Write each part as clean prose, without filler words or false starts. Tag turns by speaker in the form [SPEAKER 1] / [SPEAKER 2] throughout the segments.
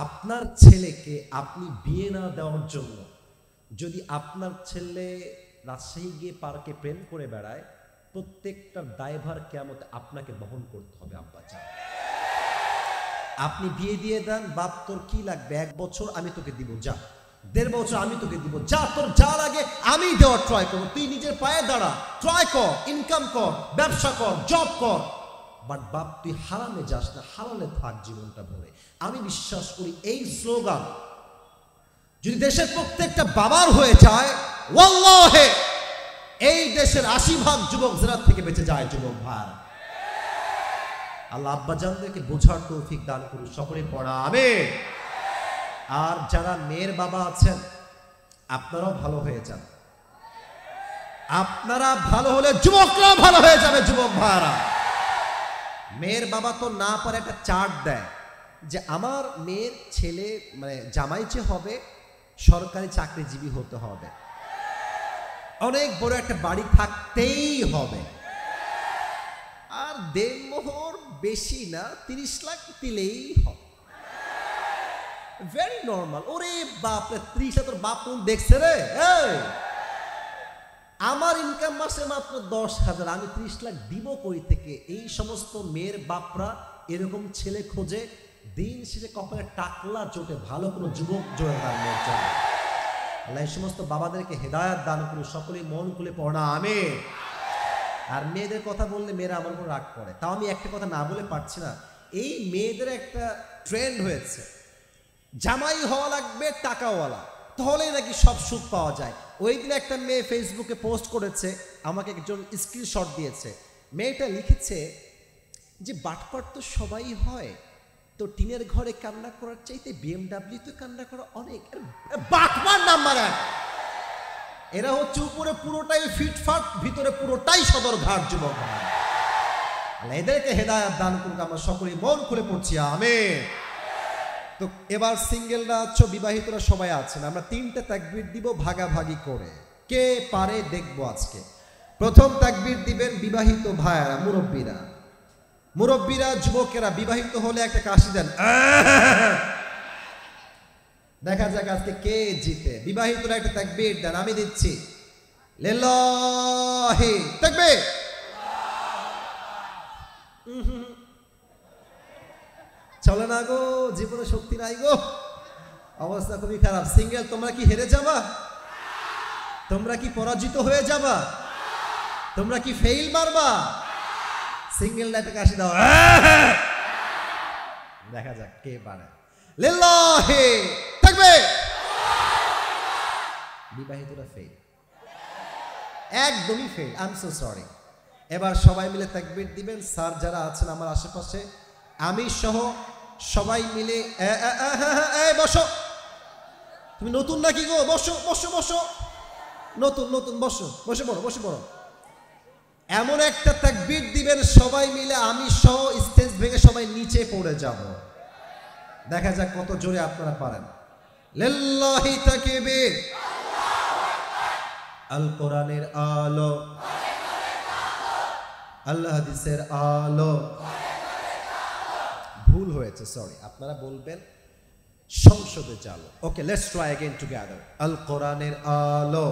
[SPEAKER 1] আপনার ছেলেকে আপনি বিয়ে না দেওয়ার জন্য যদি আপনার ছেলে রাজশাহী গিয়ে পার্কে প্রেম করে বেড়ায়, প্রত্যেকটা দায়ভার কিয়ামতে আপনাকে বহন করতে হবে। আব্বা চান আপনি বিয়ে দিয়ে দেন, বাপ তোর কি লাগবে, 1 বছর আমি তোকে দিব, যা 1.5 বছর আমি তোকে দিব, যা তোর যা লাগে আমি দেওয়ার ট্রাই করবো, তুই নিজের পায়ে দাঁড়া, ট্রাই কর, ইনকাম কর, ব্যবসা কর, জব কর, বাট বাপ তুই হারামে যাস না, হারালে থাক জীবনটা ভরে। আমি বিশ্বাস করি এই স্লোগান যদি দেশের প্রত্যেকটা বাবার হয়ে যায়, ওয়াল্লাহে এই দেশের 80% যুবক জেনার থেকে বেঁচে যায়। যুবক ভাই, আল্লাহ আব্বাজানদেরকে বোঝার তৌফিক দান করুন, সকলে পড়া আমিন। আর যারা মেয়ের বাবা আছেন আপনারাও ভালো হয়ে যান, আপনারা ভালো হলে যুবকরাও ভালো হয়ে যাবে। যুবক ভাইরা, মেয়ের বাবা তো না পারে একটা চার্ট দেয় যে আমার মেয়ের ছেলে মানে জামাই যে হবে সরকারি চাকরিজীবী হতে হবে, অনেক বড় একটা বাড়ি থাকতেই হবে, আর দেনমোহর বেশি না 30 লাখ দিলেই হবে। Very normal. ওরে বাপরে 30 লাখ তোর বাপ কোন দেখছে রে? আমার ইনকাম মাসে মাত্র 10,000, আমি 30 লাখ দিব কই থেকে? এই সমস্ত মেয়ের বাপরা এরকম ছেলে খোঁজে, দিন শেষে কপালে টাকলা জোটে, ভালো কোনো যুবক জোড়ে তার মেয়ের জন্য। আল্লাহ এই সমস্ত বাবাদেরকে হেদায়াত দান করুন, সকলেই মন খুলে পড়া আমিন। আর মেয়েদের কথা বললে মেয়েরা আমার উপর রাগ করে, তাও আমি একটা কথা না বলে পারছি না। এই মেয়েদের একটা ট্রেন্ড হয়েছে, জামাই হওয়া লাগবে টাকাওয়ালা, তাহলেই নাকি সব সুখ পাওয়া যায়। ওই দিন একটা মেয়ে ফেসবুকে পোস্ট করেছে, আমাকে একজন স্ক্রিনশট দিয়েছে। মেয়েটা লিখেছে যে বাটপার তো সবাই হয়, তো টিনের ঘরে কান্না করার চাইতে BMW তো কান্না করা অনেক। বাটপার নাম্বার 1। এরা হচ্ছে উপরে পুরোটাই ফিটফাট, ভিতরে পুরোটাই সদরঘাট। যুবক এদেরকে হেদায়াত দান করুক, আমরা সকলেই মন খুলে পড়ছি আমিন। তো এবার সিঙ্গেলরা আছো, বিবাহিতরা সবাই আছেন, আমরা 3টে তাকবীর দিব ভাগাভাগি করে, কে পারে দেখবো আজকে। প্রথম তাকবীর দিবেন বিবাহিত ভাইয়ারা, মুরব্বীরা, যুবকেরা। বিবাহিত হলে একটা কাশি দেন, দেখা যাক আজকে কে জিতে। বিবাহিতরা একটা তাকবীর দেন, আমি দিচ্ছি। লিল্লাহি তাকবীর। চলে না গো, জীবনে শক্তি নাই গো, অবস্থা খুবই খারাপ। সিঙ্গেল তোমরা কি হেরে যাবা? তোমরা কি পরাজিত হয়ে যাবা? তোমরা কি ফেইল মারবা? সিঙ্গেল একটা কাশি দাও, দেখা যাক কে পারে। লিল্লাহি তাকবীর। বিবাহিতরা ফেইল, একদমই fail, I am so sorry. এবার সবাই মিলে তাকবীর দিবেন। স্যার যারা আছেন আমার আশেপাশে, আমি সহ সবাই মিলে বসো। তুমি নতুন নাকি গো? বসো বসো বসো, নতুন নতুন বসো, বসে পড়ো, বসে পড়ো। এমন একটা তাকবীর দিবেন সবাই মিলে, আমি সহ স্টেজ ভেঙে সবাই নিচে পড়ে যাব। দেখা যাক কত জোরে আপনারা পারেন। লিল্লাহি তাকবীর। আল কোরআনের আলো, আল্লাহ হাদিসের আলো। ভুল হয়েছে, সরি, আপনারা বলবেন সংসদে চালো। ওকে, লেটস ট্রাই अगेन টুগেদার। আল কোরআনের আলো।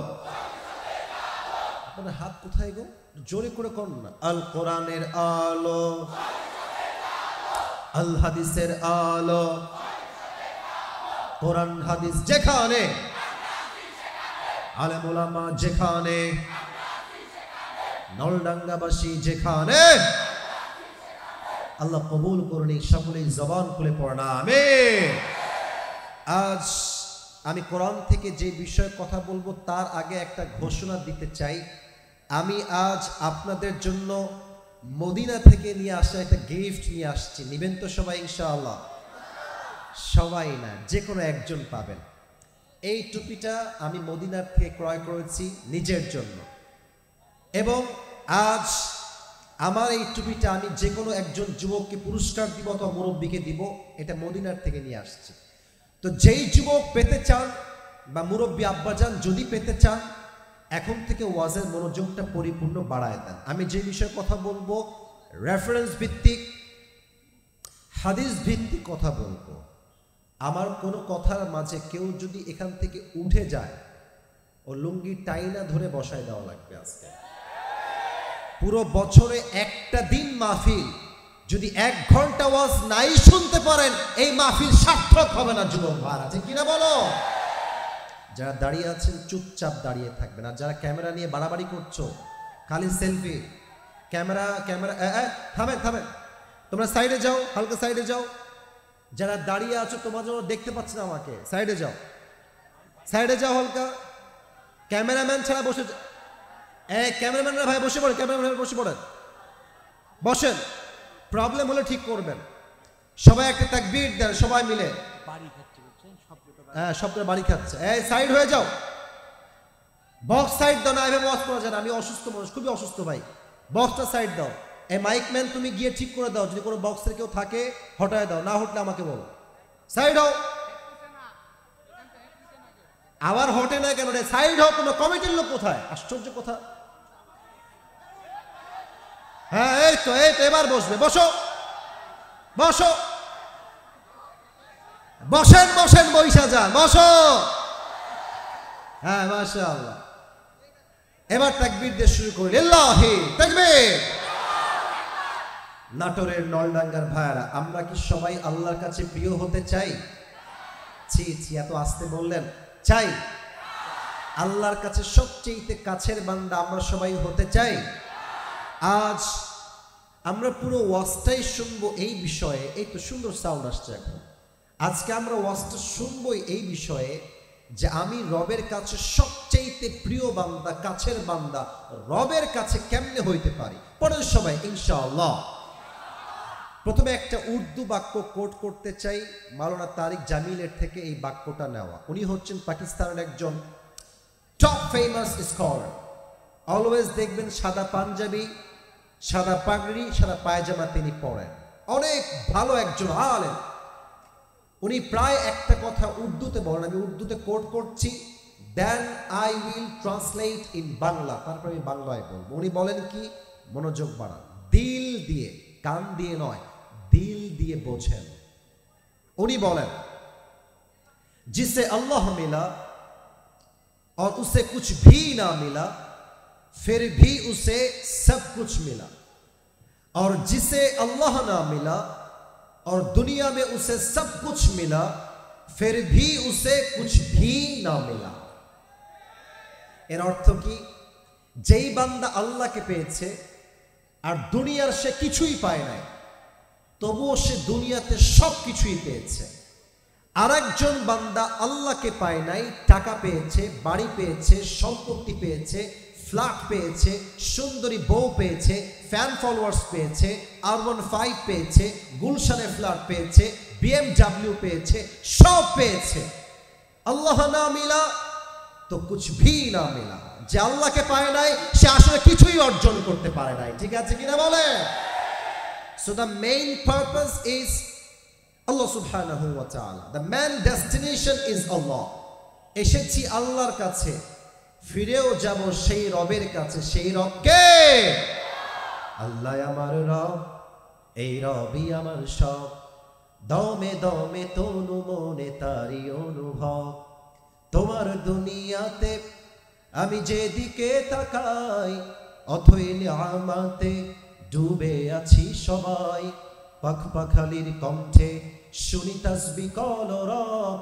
[SPEAKER 1] আপনাদের হাত কোথায় গো? জোরে করে করুন না। আল কোরআনের আলো, আল হাদিসের আলো। কোরআন হাদিস যেখানে, আলেম ওলামা যেখানে, নলডাঙ্গাবাসী যেখানে, আল্লাহ কবুল করুন। সকলেই জবান খুলে পড়া আমিন। আজ আমি কোরআন থেকে যে বিষয়ে কথা বলবো তার আগে একটা ঘোষণা দিতে চাই। আমি আজ আপনাদের জন্য মদিনা থেকে নিয়ে আসা একটা গিফট নিয়ে আসছি। নিবেন তো সবাই ইনশাআল্লাহ? সবাই না, যে কোনো একজন পাবেন। এই টুপিটা আমি মদিনার থেকে ক্রয় করেছি নিজের জন্য, এবং আজ আমার এই টুপিটা আমি যে কোনো একজন যুবককে পুরস্কার দিব অথবা মুরব্বীকে দিব। এটা মদিনার থেকে নিয়ে আসছি। তো যেই যুবক পেতে চান বা মুরব্বী আব্বাজান যদি পেতে চান, এখন থেকে ওয়াজের মনোযোগটা পরিপূর্ণ বাড়ায় দেন। আমি যে বিষয়ে কথা বলবো রেফারেন্স ভিত্তিক, হাদিস ভিত্তিক কথা বলবো। আমার কোনো কথার মাঝে কেউ যদি এখান থেকে উঠে যায়, ও লুঙ্গি টাইনা ধরে বসায় দেওয়া লাগবে আজকে। পুরো বছরে একটা দিন মাহফিল যদি 1 ঘন্টা ওয়াজ নাই শুনতে পারেন, এই মাহফিল সার্থক হবে না যুবক ভাই, আছে কিনা বলো? যারা দাঁড়িয়ে আছেন চুপচাপ দাঁড়িয়ে থাকবেন, আর যারা ক্যামেরা নিয়ে বাড়াবাড়ি করছো, খালি সেলফি, ক্যামেরা থামেন থামেন, তোমরা সাইডে যাও, হালকা সাইডে যাও। যারা দাঁড়িয়ে আছো তোমার জন্য দেখতে পাচ্ছি না আমাকে, সাইডে যাও, সাইডে যাও হালকা। ক্যামেরাম্যান ছাড়া বসে, ক্যামেরাম্যানরা ভাই বসে পড়েন, ক্যামেরাম্যান বসে পড়েন, বসেন। প্রবলেম হলে ঠিক করবেন। সবাই একটা তাকবীর দেন সবাই মিলে। শব্দটা বাড়ি খাচ্ছে। সাইড হয়ে যাও, বক্স সাইড দাও না, এভাবে ওয়াজ করা যায় না। আমি অসুস্থ মানুষ, খুবই অসুস্থ ভাই, বক্সটা সাইড দাও। মাইকম্যান তুমি গিয়ে ঠিক করে দাও, যদি কোনো বক্সের কেউ থাকে হটায় দাও, না হটলে আমাকে বলো। সাইড হও। আবার হটে না কেন রে? সাইড হও। কোনো কমিটির লোক কোথায়? আশ্চর্য কথা। হ্যাঁ এই তো এবার বসবে, বসো বসো, বসেন বসেন, বৈশা যান, বসো। হ্যাঁ মাশাআল্লাহ। এবার তাকবীর দিয়ে শুরু করি, লিল্লাহি তাকবীর। নাটোরের নলডাঙ্গার ভাইরা, আমরা কি সবাই আল্লাহর কাছে প্রিয় হতে চাই? ছি ছি, এত আসতে বললেন, চাই। আল্লাহর কাছে সবচেয়ে কাছের বান্দা আমরা সবাই হতে চাই। আজ আমরা পুরো ওয়াজটাই শুনবো এই বিষয়ে। এই তো সুন্দর সাউন্ড আসছে এখন। আজকে আমরা ওয়াজটা শুনবোই এই বিষয়ে যে আমি রবের কাছে সবচেয়ে প্রিয় বান্দা, কাছের বান্দা, রবের কাছে কেমনে হইতে পারি। পড়েন সবাই ইনশাআল্লাহ। প্রথমে একটা উর্দু বাক্য কোট করতে চাই, মাওলানা তারিক জামিলের থেকে এই বাক্যটা নেওয়া। উনি হচ্ছেন পাকিস্তানের একজন টপ ফেমাস স্কলার। অলওয়েজ দেখবেন সাদা পাঞ্জাবি, সাদা পাগড়ি, সাদা পায়জামা তিনি পরেন। অনেক ভালো একজন আলেম। উনি প্রায় একটা কথা উর্দুতে বলেন, আমি উর্দুতে কোট করছি, then I will translate in Bangla, তারপর আমি বাংলায় বলবো। উনি বলেন কি, মনোযোগ বাড়ান, দিল দিয়ে, কান দিয়ে নয়, দিল দিয়ে বোঝেন। উনি বলেন, जिसे अल्लाह मिला और उसे कुछ भी ना मिला, फिर भी उसे सब कुछ मिला, और जिसे अल्लाह ना मिला और दुनिया में उसे सब कुछ मिला, फिर भी उसे कुछ भी ना मिला। এর অর্থ কি, যেই বান্দা আল্লাহকে পেয়েছে আর দুনিয়ার সে কিছুই পায় নাই, তবুও সে দুনিয়াতে সব কিছুই পেয়েছে। আরেকজন বান্দা আল্লাহকে পায় নাই, টাকা পেয়েছে, বাড়ি পেয়েছে, সম্পত্তি পেয়েছে, ফ্ল্যাট পেয়েছে, সুন্দরী বউ পেয়েছে, ফ্যান ফলোয়ার্স পেয়েছে, R15 পেয়েছে, গুলশানে ফ্ল্যাট পেয়েছে, BMW পেয়েছে, সব পেয়েছে। আল্লাহ না মিলা তো কুছ ভি না মিলা। যে আল্লাহকে পায় নাই সে আসলে কিছুই অর্জন করতে পারে নাই। ঠিক আছে কিনা বলে? So the main purpose is Allah subhanahu wa ta'ala. The main destination is Allah. এসেছি আল্লাহর কাছে, ফিরেও যাব সেই রবের কাছে। সেই রব কে? আল্লাহ আমার রব, এই রবই আমার সব, দমে দমে তনু মনে তারি অনুভব। তোমার দুনিয়াতে আমি যেদিকে তাকাই, অথই নিয়ামতে ডুবে আছি সবাই। পাখ পাখালির কণ্ঠে শুনি তাসবিহ কল রব,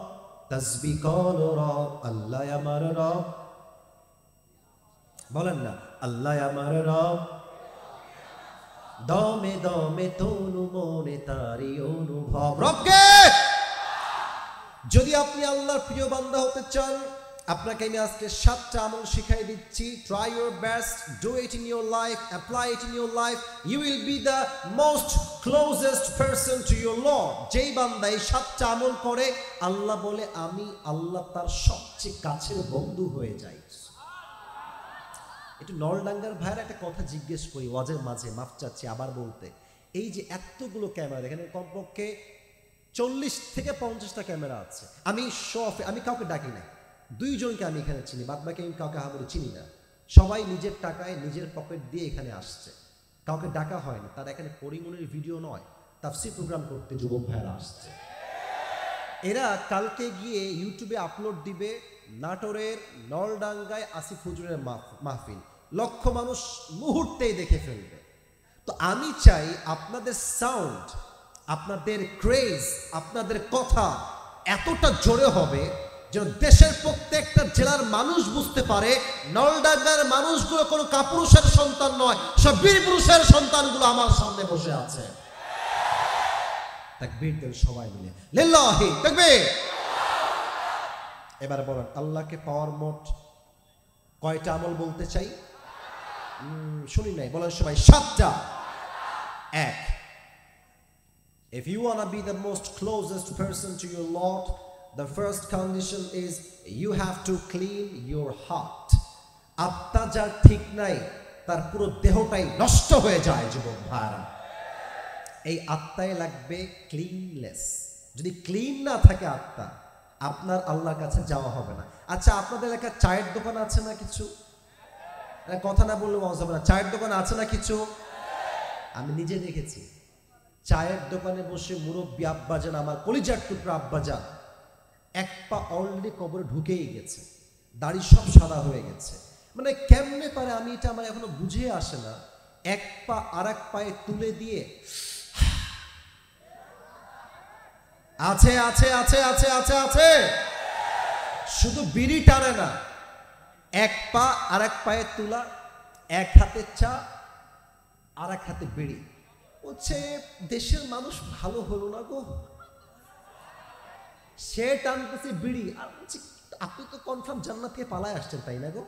[SPEAKER 1] তাসবিহ কল রব। আল্লাহ আমার রব, বলেন না, আল্লাহ আমার রব, দমে দমে তনু মনে তারি অনুভব। রবকে যদি আপনি আল্লাহর প্রিয় বান্দা হতে চান, আপনাকে আমি আজকে 7টা আমল শিখাই দিচ্ছি। Try your best, do it in your life, apply it in your life. You will be the most closest person to your lord. যেই বান্দা এই 7টা আমল করে, আল্লাহ বলে আমি আল্লাহ তার সবচেয়ে কাছের বন্ধু হয়ে যাই। একটু নলডাঙ্গার ভাইয়ের একটা কথা জিজ্ঞেস করি ওয়াজের মাঝে, মাফ চাচ্ছি আবার বলতে। এই যে এতগুলো ক্যামেরা, এখানে কমপক্ষে 40 থেকে 50টা ক্যামেরা আছে। আমি আমি কাউকে ডাকি না, 2 জনকে আমি এখানে চিনি, বাদ বাকি আমি কাউকে হাবুড়ে চিনি না। সবাই নিজের টাকায় নিজের পকেট দিয়ে এখানে আসছে, কাউকে ডাকা হয়নি। তারা এখানে পরিমনির ভিডিও নয়, তাফসীর প্রোগ্রাম করতে যুবক ভাইয়েরা আসছে। এরা কালকে গিয়ে ইউটিউবে আপলোড দিবে নাটোরের নলডাঙ্গায় আসিফ হুজুরের মাহফিল, লক্ষ মানুষ মুহূর্তেই দেখে ফেলবে। তো আমি চাই আপনাদের সাউন্ড, আপনাদের ক্রেজ, আপনাদের কথা এতটা জোরে হবে যেন দেশের প্রত্যেকটা জেলার মানুষ বুঝতে পারে নলডাঙ্গার মানুষগুলো কোনো কাপুরুষের সন্তান নয়, সব বীর পুরুষের সন্তানগুলো আমার সামনে বসে আছে। তাকবীর দেন সবাই মিলে, লিল্লাহি তাকবীর। এবার বলেন আল্লাহকে পাওয়ার মোট কয়টা আমল বলতে চাই? শুনি নাই, বলেন সবাই 7টা। এক, if you want to be the most closest person to your Lord, the first condition is you have to clean your heart. আত্মা যার ঠিক নাই তার পুরো দেহটাই নষ্ট হয়ে যায় যুবক ভাইরা। এই আত্মায় লাগবে ক্লিনলেস। যদি ক্লিন না থাকে আত্মা, আপনার আল্লাহর কাছে যাওয়া হবে না। আচ্ছা, আপনাদের এলাকায় চায়ের দোকান আছে না কিছু? কথা না বললে মজা হবে না। চায়ের দোকান আছে না কিছু? আমি নিজে দেখেছি চায়ের দোকানে বসে মুরব্বী আব্বাজান, আমার কলিজার টুকরা আব্বাজান, এক পা অলরেডি কবরে ঢুকেই গেছে, দাড়ি সব সাদা হয়ে গেছে। মানে কেমনে পারে, আমি এটা আমার এখনো বুঝে আসে না। এক পা আর এক পায়ে তুলে দিয়ে আছে আছে আছে আছে আছে আছে শুধু বিড়ি টানে না, এক পা আর এক পায়ে তুলা, এক হাতে চা আর এক হাতে বিড়ি। বলছে দেশের মানুষ ভালো হলো না গো, সে টানতেছে বিড়ি আর বলছে আপনি তো কনফার্ম জান্নাত থেকে পালায় আসছেন তাই না গো।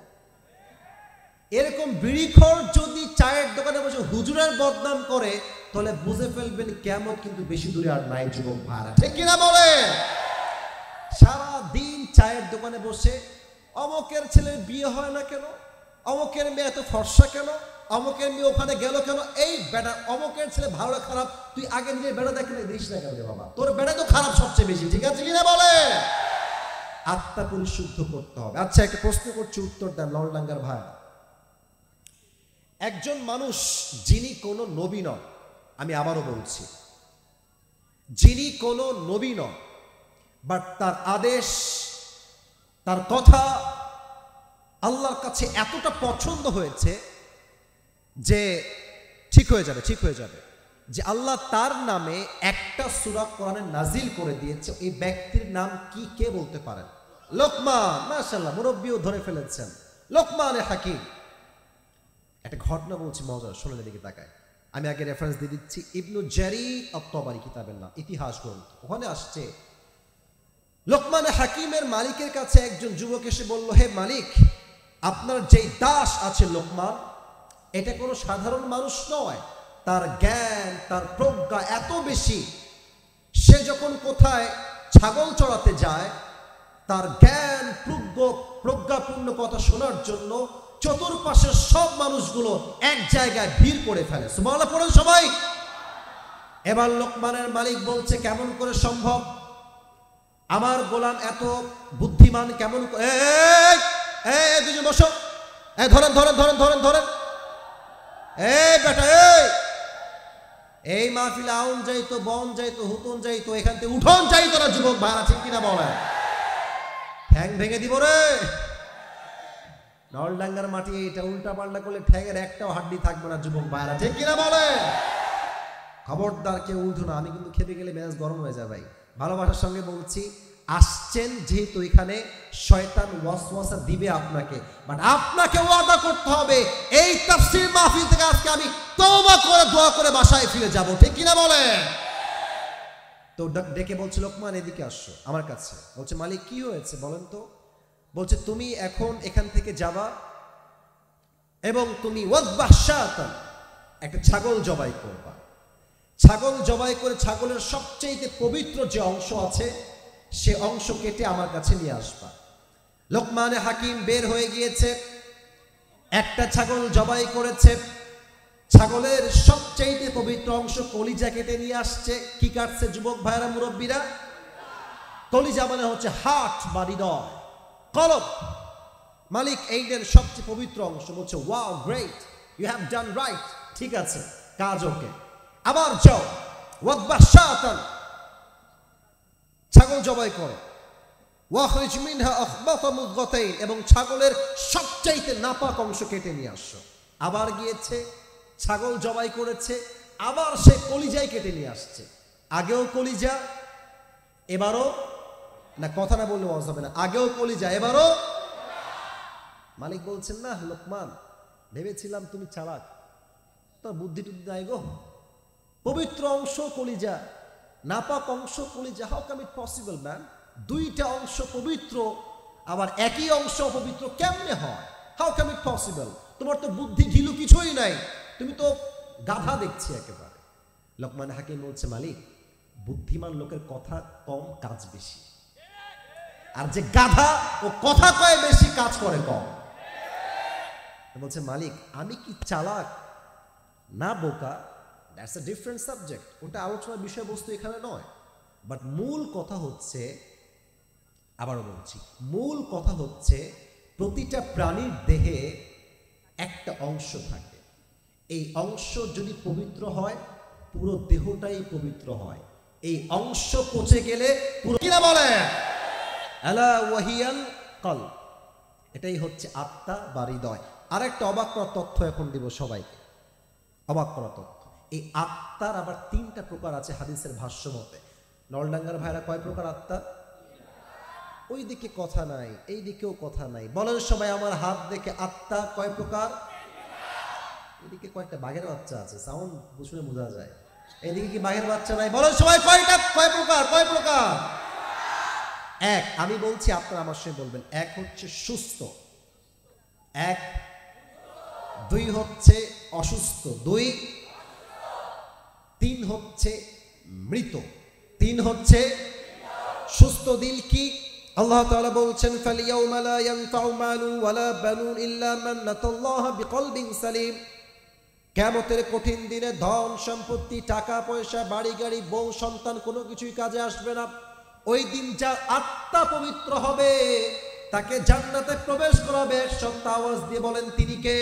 [SPEAKER 1] এরকম বিড়িখোর যদি চায়ের দোকানে বসে হুজুরের বদনাম করে তাহলে বুঝে ফেলবেন কিয়ামত কিন্তু বেশি দূরে আর নাই যুবক ভাড়া, ঠিক কিনা বলে? সারা দিন চায়ের দোকানে বসে অমকের ছেলের বিয়ে হয় না কেন, অমকের মেয়ে এত ফর্সা কেন, অমকের মেয়ে ওখানে গেল কেন, এই বেটা অমকের ছেলে ভালো খারাপ তুই আগে নিজের বেড়া দেখে দিস না কেন রে বাবা, তোর বেড়া তো খারাপ সবচেয়ে বেশি, ঠিক আছে কিনা বলে? আত্মা পরিশুদ্ধ করতে হবে। আচ্ছা, একটা প্রশ্ন করছি, উত্তর দেন ললডাঙ্গার ভাই। একজন মানুষ যিনি কোনো নবী নন, আমি আবারও বলছি, যিনি কোনো নবী নন, বাট তার আদেশ, তার কথা আল্লাহর কাছে এতটা পছন্দ হয়েছে যে ঠিক হয়ে যাবে, ঠিক হয়ে যাবে, যে আল্লাহ তার নামে একটা সূরা কোরআনে নাজিল করে দিয়েছে। এই ব্যক্তির নাম কি, কে বলতে পারেন? লোকমান। মাশাআল্লাহ, মুরব্বিও ধরে ফেলেছেন, লোকমানে হাকিম। একটা ঘটনা বলছি মজার, শোনেন এদিকে তাকায়। আমি আগে রেফারেন্স দিয়ে দিচ্ছি, ইবনু জারীর আত-তাবারী কিতাবের নাম, ইতিহাস গ্রন্থ। ওখানে আসছে লোকমানে হাকিমের মালিকের কাছে একজন যুবক এসে বলল, হে মালিক, আপনার যেই দাস আছে লোকমান, এটা কোনো সাধারণ মানুষ নয়, তার জ্ঞান, তার প্রজ্ঞা এত বেশি, সে যখন কোথায় ছাগল চড়াতে যায়, তার জ্ঞান প্রজ্ঞাপূর্ণ কথা শোনার জন্য চতুর্পাশের সব মানুষগুলো এক জায়গায় ভিড় করে ফেলে। সুবহানাল্লাহ পড়েন সবাই। এবার লোকমানের মালিক বলছে, কেমন করে সম্ভব? আমার গোলাম এত বুদ্ধিমান কেমন করে? এই দুজন বসো, ধরেন ধরেন ধরেন ধরেন ধরেন, বেটা এই মাহফিলে আউন যাইতো, বন যাইতো, হুতন যাইতো, এখান থেকে উঠোন যাইতো না যুবক ভাড়া, ঠিক কিনা বলে? ঠ্যাং ভেঙে দিব রে। নলডাঙ্গার মাটি এটা উল্টা পাল্টা করলে ঠ্যাঙের একটাও হাড্ডি থাকবে না যুবক ভাইরা, ঠিক কিনা বলে? খবরদার কেউ উঠো না, আমি কিন্তু খেতে গেলে মেজাজ গরম হয়ে যায় ভাই। ভালোবাসার সঙ্গে বলছি, আসছেন যেহেতু এখানে, শয়তান ওয়াসওয়াসা দিবে আপনাকে, বাট আপনাকে ওয়াদা করতে হবে এই তাফসীর মাহফিল থেকে আজকে আমি তওবা করে দোয়া করে বাসায় ফিরে যাব, ঠিক কিনা বলে? তো ডেকে বলছে, লোকমান এদিকে আসো আমার কাছে। বলছে, মালিক কি হয়েছে বলেন তো? বলছে, তুমি এখন এখান থেকে যাবা এবং তুমি ওয়াদবাহ শাতান, একটা ছাগল জবাই করবা। ছাগল জবাই করে ছাগলের সবচেয়ে পবিত্র যে অংশ আছে সে অংশ কেটে আমার কাছে নিয়ে আসবা। লোকমানে হাকিম বের হয়ে গিয়েছে, একটা ছাগল জবাই করেছে, ছাগলের সবচেয়ে পবিত্র অংশ কলিজা কেটে নিয়ে আসছে। কি কাটছে যুবক ভাইরা, মুরব্বীরা? কলিজা মানে হচ্ছে হার্ট বা হৃদয়, কলব। মালিক এইটার সবচেয়ে পবিত্র অংশ। বলছে, wow, great, you have done right, ঠিক আছে, কাজ ওকে। আবার যাও, ওয়াদবাহ শাতান, ছাগল জবাই করে, ওয়াখরিজ মিনহা আখবাতা মুদগাতাইন, এবং ছাগলের সবচাইতে নাপাক অংশ কেটে নিয়ে আসো। আবার গিয়েছে ছাগল জবাই করেছে, আবার সে কলিজাই কেটে নিয়ে আসছে। আগেও কলিজা, এবারও না, কথা না বললে ওয়াজ হবে না, আগেও কলিজা এবারও। মালিক বলছেন না লোকমান, ভেবেছিলাম তুমি চালাক, তোর বুদ্ধি টুদ্ধি নাই গো, পবিত্র অংশ কলিজা, নাপাক অংশ কলিজা, how come it possible man? দুইটা অংশ পবিত্র আবার একই অংশ অপবিত্র কেমনে হয়? How come it possible? তোমার তো বুদ্ধি ঢিলু কিছুই নাই, তুমি তো গাধা দেখছি একেবারে। লোকমান হাকিম বলছে মালিক, বুদ্ধিমান লোকের কথা কম, কাজ বেশি, আর যে গাধা ও কথা কয় বেশি, কাজ করে কম। বলছে মালিক, আমি কি চালাক না বোকা, দ্যাটস এ ডিফারেন্ট সাবজেক্ট, ওটা আলোচনার বিষয়বস্তু এখানে নয়। বাট মূল কথা হচ্ছে, আবারও বলছি, মূল কথা হচ্ছে প্রতিটা প্রাণীর দেহে একটা অংশ থাকে, এই অংশ যদি পবিত্র হয় পুরো দেহটাই পবিত্র হয়, এই অংশ পচে গেলে পুরো, কিনা বলে আলা ওয়াহিয়াল কলব, এটাই হচ্ছে আত্মা বা হৃদয়। আর একটা অবাক করা তথ্য এখন দিব সবাইকে, অবাক করা তথ্য। এই আত্মার আবার তিনটা প্রকার আছে হাদিসের ভাষ্য মতে। নলডাঙ্গার ভাইরা কয় প্রকার আত্মা? ওই দিকে কথা নাই, এই দিকেও কথা নাই, বলেন সবাই আমার হাত দেখে, আত্মা কয় প্রকার? এদিকে কয়েকটা বাঘের বাচ্চা আছে, সাউন্ড শুনে বোঝা যায়। এদিকে কি বাঘের বাচ্চা নাই? বলেন সবাই কয়টা, কয় প্রকার? কয় প্রকার? এক, আমি বলছি আপনারা আমার সঙ্গে বলবেন। এক হচ্ছে সুস্থ, এক। দুই হচ্ছে অসুস্থ, দুই। তিন হচ্ছে মৃত, তিন হচ্ছে সুস্থ। দিল কি? আল্লাহ তাআলা বলছেন ফালিয়াউমা লা ইয়ানফাউ মালুন ওয়ালা বানুন ইল্লা মান আতাল্লাহা বিকলবিন সালিম। কিয়ামতের কঠিন দিনে ধন সম্পত্তি, টাকা পয়সা, বাড়ি গাড়ি, বউ সন্তান কোনো কিছুই কাজে আসবে না। ওই দিন যার আত্মা পবিত্র হবে তাকে জান্নাতে প্রবেশ করাবে। সত্য আওয়াজ দিয়ে বলেন তিনি কে?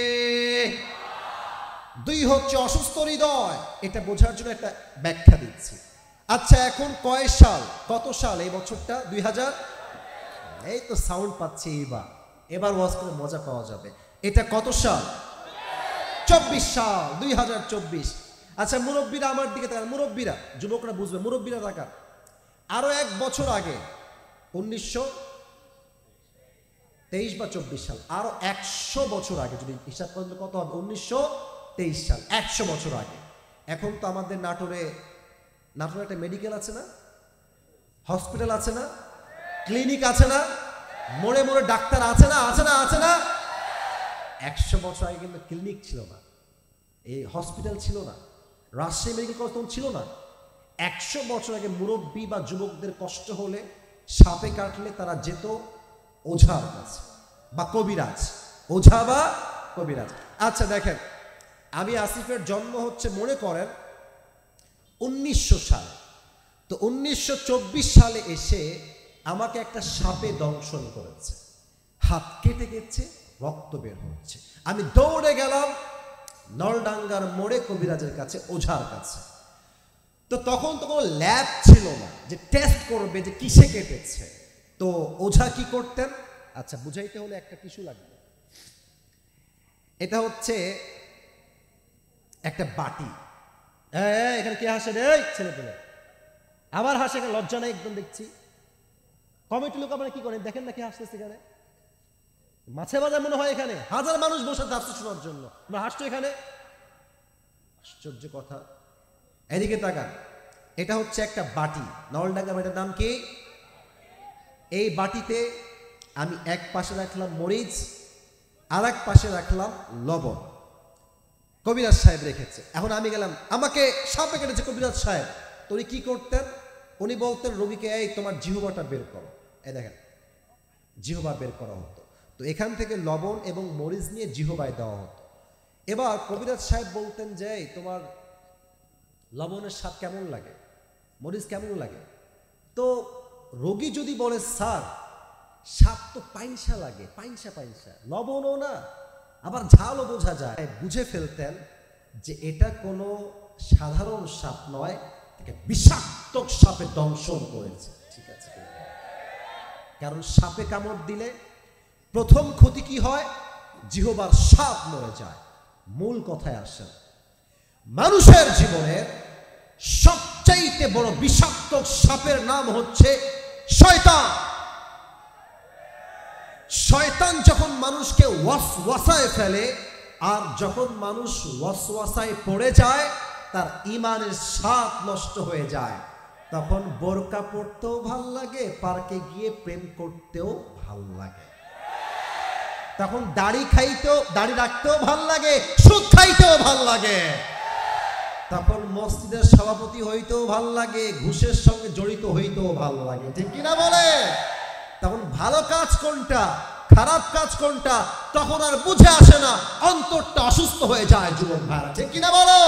[SPEAKER 1] দুই হচ্ছে অসুস্থ হৃদয়। এটা বোঝার জন্য একটা ব্যাখ্যা দিচ্ছি। আচ্ছা, এখন কয় সাল, কত সাল? এই বছরটা 2000, এই তো সাউন্ড পাচ্ছি, এবার ওয়াজ করে মজা পাওয়া যাবে। এটা কত সাল? 24 সাল, 2024। আচ্ছা মুরব্বীরা আমার দিকে তাকান, মুরব্বীরা, যুবকরা বুঝবে, মুরব্বীরা তাকান। আরো এক বছর আগে 1923 বা 24 সাল, আরো 100 বছর আগে যদি হিসাব করেন কত হবে? 1923 সাল, 100 বছর আগে। এখন তো আমাদের নাটোরে একটা মেডিকেল আছে না, হসপিটাল আছে না, ক্লিনিক আছে না, মোড়ে মোড়ে ডাক্তার আছে না, আছে না, আছে না? 100 বছর আগে কিন্তু ক্লিনিক ছিল না, এই হসপিটাল ছিল না, রাজশাহী মেডিকেল কলেজ তখন ছিল না। 100 বছর আগে মুরব্বী বা যুবকদের কষ্ট হলে, সাপে কাটলে তারা যেত ওঝার কাছে বা কবিরাজ, ওঝা বা কবিরাজ। আচ্ছা দেখেন, আমি আসিফের জন্ম হচ্ছে মনে করেন 1900 সালে, তো 1924 সালে এসে আমাকে একটা সাপে দংশন করেছে, হাত কেটে গেছে, রক্ত বের হচ্ছে। আমি দৌড়ে গেলাম নলডাঙ্গার মোড়ে কবিরাজের কাছে, ওঝার কাছে। তো তখন তো কোনো ল্যাব ছিল না যে টেস্ট করবে যে কিসে কেটেছে। তো ওঝা কি করতেন? আচ্ছা বুঝাইতে হলে একটা টিস্যু লাগবে। এটা হচ্ছে একটা বাটি। এখানে কে হাসে রে? ছেলে পেলে আবার হাসে, এখানে লজ্জা নাই একদম দেখছি। কমিটি লোক আপনারা কি করেন দেখেন না, কি হাসতেছে এখানে? মাছে বাজার মনে হয়, এখানে হাজার মানুষ বসে যাচ্ছে শোনার জন্য, আমরা হাসছো এখানে? আশ্চর্য কথা। এদিকে তাকান, এটা হচ্ছে একটা বাটি, নলডাঙ্গা বাটির নাম কি? এই বাটিতে আমি এক পাশে রাখলাম মরিচ, আর এক পাশে রাখলাম লবণ। কবিরাজ সাহেব রেখেছে। এখন আমি গেলাম, আমাকে সাপে কেটেছে কবিরাজ সাহেব। তো উনি কি করতেন? উনি বলতেন রোগীকে, এই তোমার জিহ্বাটা বের করো। এই দেখেন, জিহ্বা বের করা হতো। তো এখান থেকে লবণ এবং মরিচ নিয়ে জিহ্বায় দেওয়া হতো। এবার কবিরাজ সাহেব বলতেন যে তোমার লবণের স্বাদ কেমন লাগে, মরিচ কেমন লাগে? তো রোগী যদি বলে স্যার স্বাদ তো পাইনসা লাগে, পাইনসা পাইনসা, লবণও না আবার ঝালও বোঝা যায়, বুঝে ফেলতেন যে এটা কোনো সাধারণ সাপ নয়, বিষাক্ত সাপে দংশন করেছে। ঠিক আছে, কারণ সাপে কামড় দিলে প্রথম ক্ষতি কি হয়? জিহ্বার স্বাদ মরে যায়। মূল কথায় আসেন, মানুষের জীবনের সবচাইতে বড় বিষাক্ত সাপের নাম হচ্ছে শয়তান। শয়তান যখন মানুষকে ওয়াসওয়াসায় ফেলে, আর যখন মানুষ ওয়াসওয়াসায় পড়ে যায়, তার ঈমানের স্বাদ নষ্ট হয়ে যায়। তখন বোরকা পরতেও ভাল লাগে, পার্কে গিয়ে প্রেম করতেও ভাল লাগে, তখন দাড়ি রাখতেও ভাল লাগে, সুদ খাইতেও ভাল লাগে, তখন মসজিদের সভাপতি হইতেও ভাল লাগে, ঘুষের সঙ্গে জড়িত হইতেও ভাল লাগে, ঠিক কিনা বলে? তখন ভালো কাজ কোনটা, খারাপ কাজ কোনটা, তখন আর বুঝে আসে না, অন্তরটা অসুস্থ হয়ে যায় যুবক ভাইরা, ঠিক কিনা বলো?